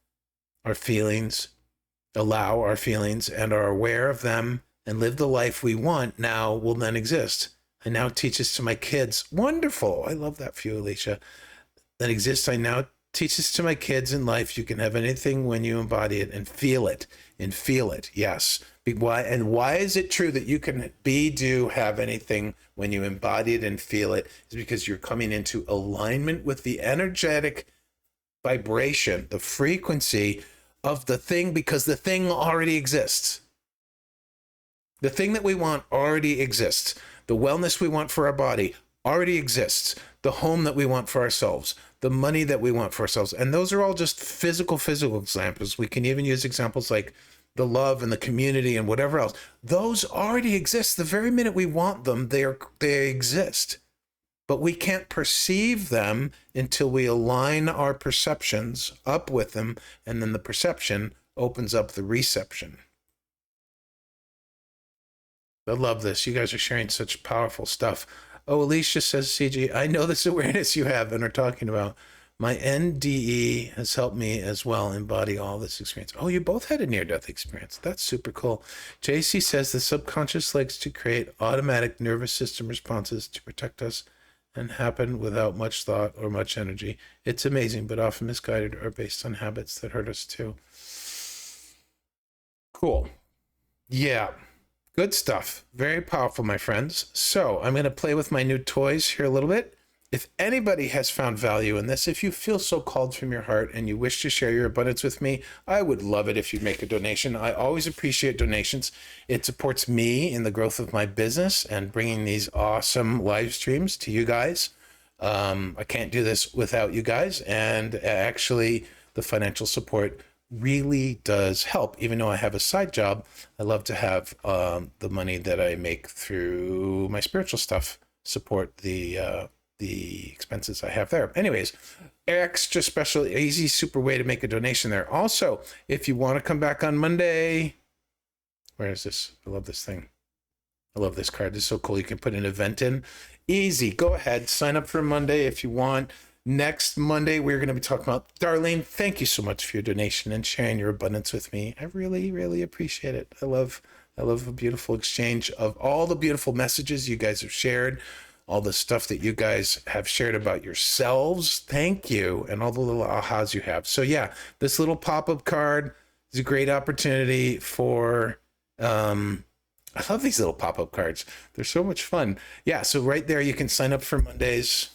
[SPEAKER 1] our feelings, allow our feelings, and are aware of them and live the life we want now will then exist. I now teach this to my kids. Wonderful. I love that for you, Alicia. That exists. I now teach this to my kids in life. You can have anything when you embody it and feel it. Yes. Why is it true that you can have anything when you embody it and feel it? Is because you're coming into alignment with the energetic vibration, the frequency of the thing, because the thing already exists. The thing that we want already exists. The wellness we want for our body already exists. The home that we want for ourselves, the money that we want for ourselves. And those are all just physical examples. We can even use examples like the love and the community and whatever else. Those already exist. The very minute we want them, they exist. But we can't perceive them until we align our perceptions up with them, and then the perception opens up the reception. I love this. You guys are sharing such powerful stuff. Oh, Alicia says, CG, I know this awareness you have and are talking about. My NDE has helped me as well embody all this experience. Oh, you both had a near-death experience. That's super cool. JC says the subconscious likes to create automatic nervous system responses to protect us and happen without much thought or much energy. It's amazing, but often misguided or based on habits that hurt us too. Cool. Yeah. Good stuff. Very powerful, my friends. So I'm going to play with my new toys here a little bit. If anybody has found value in this, if you feel so called from your heart and you wish to share your abundance with me, I would love it if you'd make a donation. I always appreciate donations. It supports me in the growth of my business and bringing these awesome live streams to you guys. I can't do this without you guys. And actually, the financial support really does help. Even though I have a side job, I love to have the money that I make through my spiritual stuff support the expenses I have there. Anyways, extra special, easy, super way to make a donation there. Also, if you want to come back on Monday, where is this? I love this thing. I love this card. This is so cool. You can put an event in. Easy. Go ahead. Sign up for Monday if you want. Next Monday, we're going to be talking about Darlene. Thank you so much for your donation and sharing your abundance with me. I really, really appreciate it. I love a beautiful exchange of all the beautiful messages you guys have shared, all the stuff that you guys have shared about yourselves. Thank you. And all the little ahas you have. So yeah, this little pop-up card is a great opportunity for, I love these little pop-up cards. They're so much fun. Yeah, so right there you can sign up for Monday's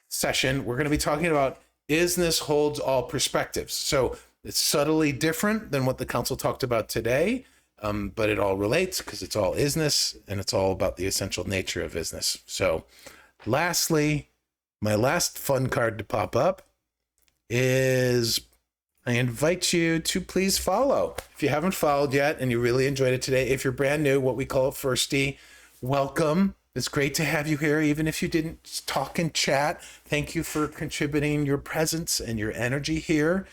[SPEAKER 1] session. We're going to be talking about Is-ness holds all perspectives. So it's subtly different than what the council talked about today, but it all relates because it's all Is-ness and it's all about the essential nature of Is-ness. So lastly, my last fun card to pop up is I invite you to please follow. If you haven't followed yet and you really enjoyed it today, if you're brand new, what we call a firstie, welcome. It's great to have you here, even if you didn't talk and chat. Thank you for contributing your presence and your energy here.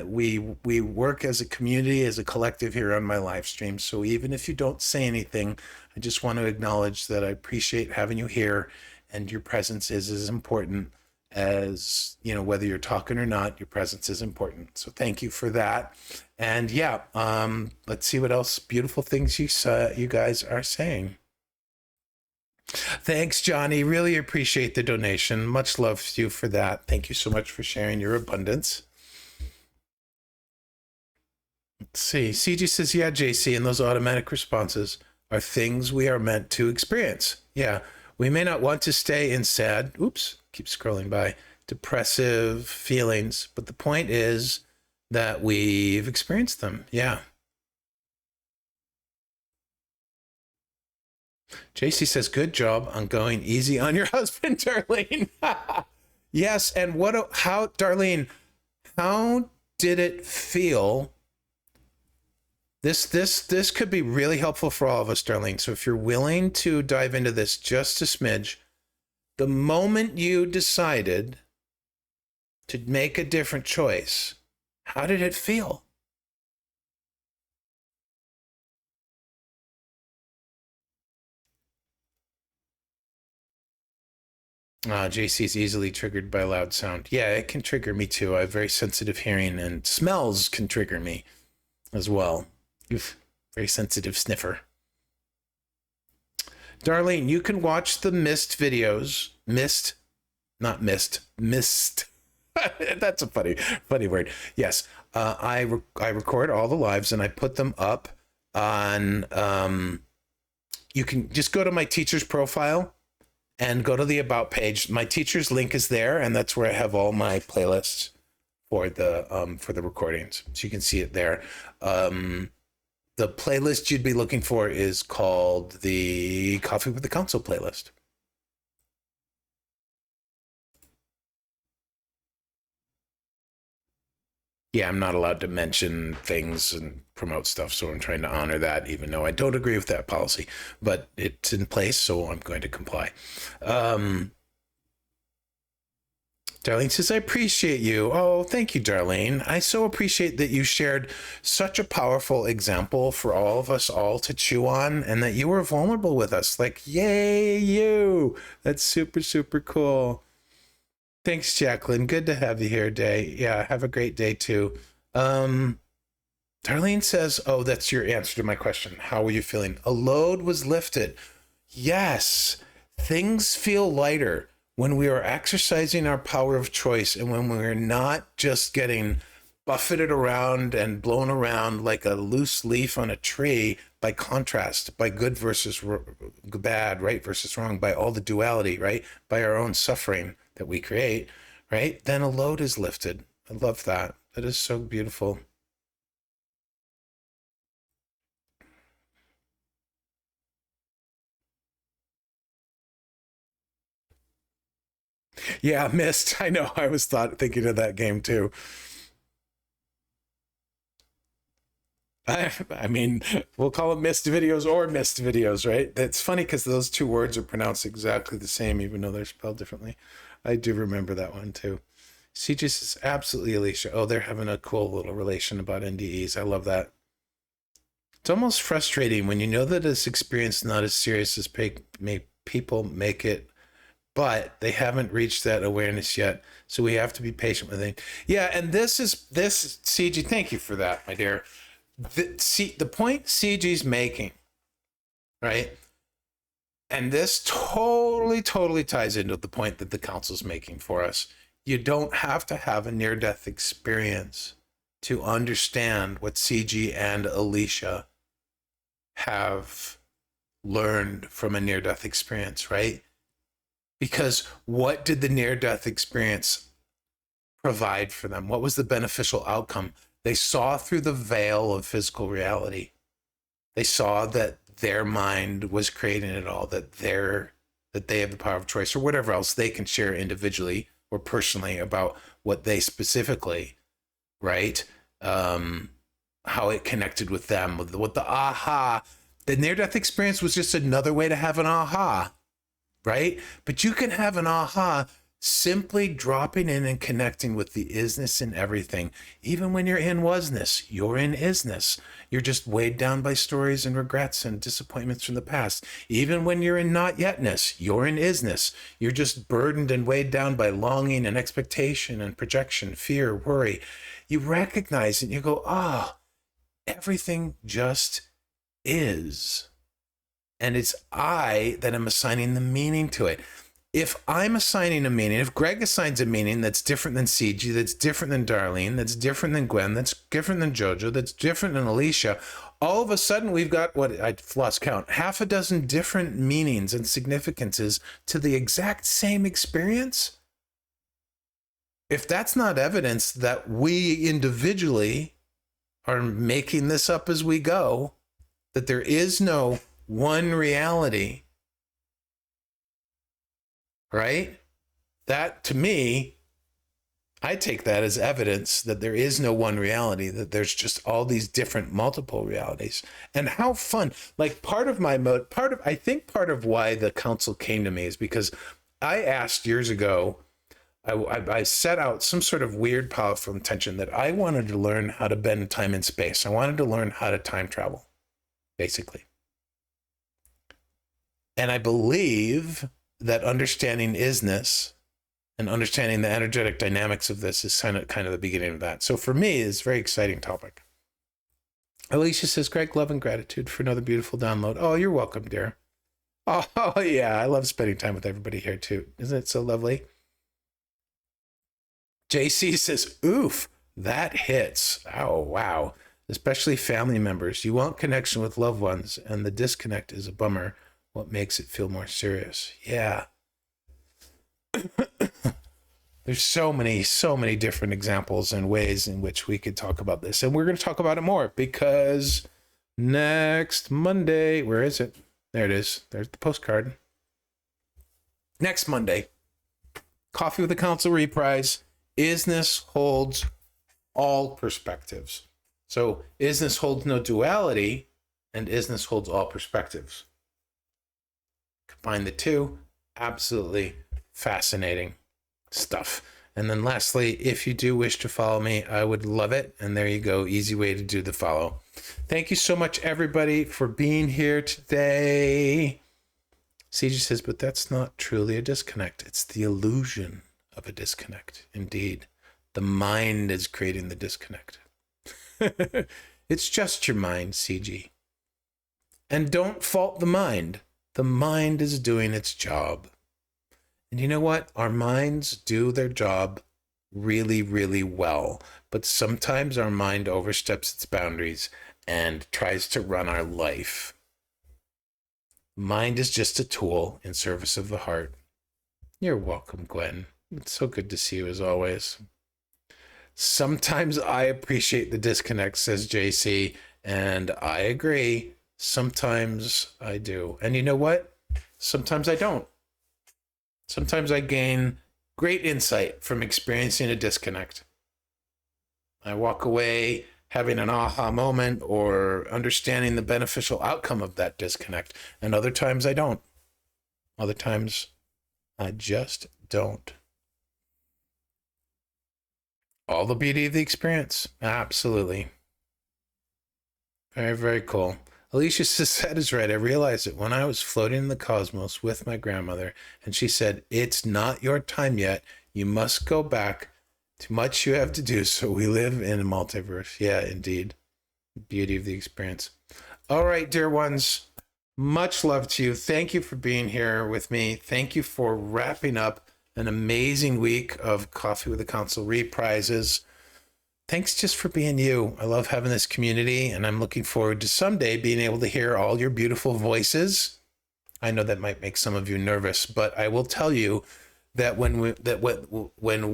[SPEAKER 1] We work as a community, as a collective here on my live stream. So even if you don't say anything, I just want to acknowledge that I appreciate having you here, and your presence is as important as, you know, whether you're talking or not, your presence is important. So thank you for that. And yeah, let's see what else beautiful things you guys are saying. Thanks, Johnny. Really appreciate the donation. Much love to you for that. Thank you so much for sharing your abundance. Let's see. CG says, yeah, JC, and those automatic responses are things we are meant to experience. Yeah, we may not want to stay in sad, keep scrolling by, depressive feelings, but the point is that we've experienced them. Yeah. JC says, good job on going easy on your husband, Darlene. Yes, and how, Darlene, how did it feel? This could be really helpful for all of us, Darlene. So if you're willing to dive into this just a smidge, the moment you decided to make a different choice, how did it feel? JC's easily triggered by loud sound. Yeah, it can trigger me too. I have very sensitive hearing, and smells can trigger me as well. Oof, very sensitive sniffer. Darlene, you can watch the Mist videos. Mist. That's a funny word. Yes, I record all the lives and I put them up on. You can just go to my teacher's profile and go to the About page. My teacher's link is there, and that's where I have all my playlists for the recordings. So you can see it there. The playlist you'd be looking for is called the Coffee with the Council playlist. Yeah, I'm not allowed to mention things and promote stuff, so I'm trying to honor that, even though I don't agree with that policy. But it's in place, so I'm going to comply. Darlene says, I appreciate you. Oh, thank you, Darlene. I so appreciate that you shared such a powerful example for all of us all to chew on, and that you were vulnerable with us. Like, yay, you. That's super, super cool. Thanks, Jacqueline. Good to have you here, Day. Yeah, have a great day, too. Darlene says, oh, that's your answer to my question. How were you feeling? A load was lifted. Yes, things feel lighter when we are exercising our power of choice, and when we're not just getting buffeted around and blown around like a loose leaf on a tree by contrast, by good versus bad, right versus wrong, by all the duality, right, by our own suffering that we create, right, then a load is lifted. I love that. That is so beautiful. Yeah, Mist. I know. I was thinking of that game too. I mean, we'll call it missed videos or missed videos, right? That's funny because those two words are pronounced exactly the same, even though they're spelled differently. I do remember that one too. CJ is absolutely Alicia. Oh, they're having a cool little relation about NDEs. I love that. It's almost frustrating when you know that this experience is not as serious as people make it, but they haven't reached that awareness yet. So we have to be patient with it. Yeah, and this CG. Thank you for that, my dear. The point CG's making, right? And this totally ties into the point that the council's making for us. You don't have to have a near-death experience to understand what CG and Alicia have learned from a near-death experience, right? Because what did the near-death experience provide for them? What was the beneficial outcome? They saw through the veil of physical reality. They saw that their mind was creating it all, that they have the power of choice, or whatever else they can share individually or personally about what they specifically, right? How it connected with them, with the aha. The near-death experience was just another way to have an aha, right? But you can have an aha simply dropping in and connecting with the isness in everything. Even when you're in wasness, you're in isness. You're just weighed down by stories and regrets and disappointments from the past. Even when you're in not yetness, you're in isness. You're just burdened and weighed down by longing and expectation and projection, fear, worry. You recognize it and you go, everything just is. And it's I that am assigning the meaning to it. If I'm assigning a meaning, if Greg assigns a meaning that's different than CG, that's different than Darlene, that's different than Gwen, that's different than Jojo, that's different than Alicia, all of a sudden we've got, I've lost count, half a dozen different meanings and significances to the exact same experience. If that's not evidence that we individually are making this up as we go, that there is no one reality, right? That, to me, I take that as evidence that there is no one reality, that there's just all these different multiple realities. And how fun. Like part of why the council came to me is because I asked years ago, I set out some sort of weird, powerful intention that I wanted to learn how to bend time and space. I wanted to learn how to time travel, basically. And I believe that understanding isness and understanding the energetic dynamics of this is kind of the beginning of that. So for me, it's a very exciting topic. Alicia says, Greg, love and gratitude for another beautiful download. Oh, you're welcome, dear. Oh, yeah, I love spending time with everybody here, too. Isn't it so lovely? JC says, oof, that hits. Oh, wow. Especially family members. You want connection with loved ones, and the disconnect is a bummer. What makes it feel more serious? Yeah. There's so many different examples and ways in which we could talk about this. And we're going to talk about it more because next Monday, where is it? There it is. There's the postcard. Next Monday, Coffee with the Council Reprise. Is-ness holds all perspectives. So is-ness holds no duality, and is-ness holds all perspectives. Combine the two, absolutely fascinating stuff. And then lastly, if you do wish to follow me, I would love it. And there you go, easy way to do the follow. Thank you so much, everybody, for being here today. CJ says, but that's not truly a disconnect. It's the illusion of a disconnect. Indeed, the mind is creating the disconnect. It's just your mind, CG. And don't fault the mind. The mind is doing its job. And you know what? Our minds do their job really, really well. But sometimes our mind oversteps its boundaries and tries to run our life. Mind is just a tool in service of the heart. You're welcome, Gwen. It's so good to see you as always. Sometimes I appreciate the disconnect, says JC, and I agree. Sometimes I do. And you know what? Sometimes I don't. Sometimes I gain great insight from experiencing a disconnect. I walk away having an aha moment or understanding the beneficial outcome of that disconnect. And other times I don't. Other times I just don't. All the beauty of the experience. Absolutely. Very, very cool. Alicia says, that is right. I realized it when I was floating in the cosmos with my grandmother, and she said, it's not your time yet. You must go back. Too much you have to do, so we live in a multiverse. Yeah, indeed. Beauty of the experience. All right, dear ones. Much love to you. Thank you for being here with me. Thank you for wrapping up an amazing week of Coffee with the Council reprises. Thanks just for being you. I love having this community, and I'm looking forward to someday being able to hear all your beautiful voices. I know that might make some of you nervous, but I will tell you that when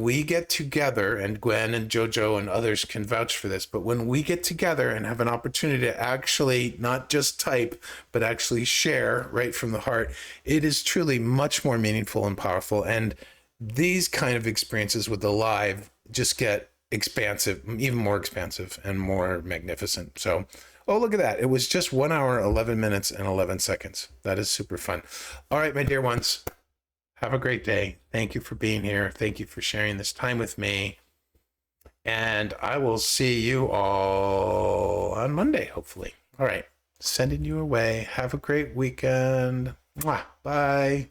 [SPEAKER 1] we get together, and Gwen and Jojo and others can vouch for this, but when we get together and have an opportunity to actually not just type, but actually share right from the heart, it is truly much more meaningful and powerful. And these kind of experiences with the live just get expansive, even more expansive and more magnificent. So, oh, look at that. It was just 1 hour, 11 minutes and 11 seconds. That is super fun. All right, my dear ones, have a great day. Thank you for being here. Thank you for sharing this time with me. And I will see you all on Monday, hopefully. All right. Sending you away. Have a great weekend. Mwah. Bye.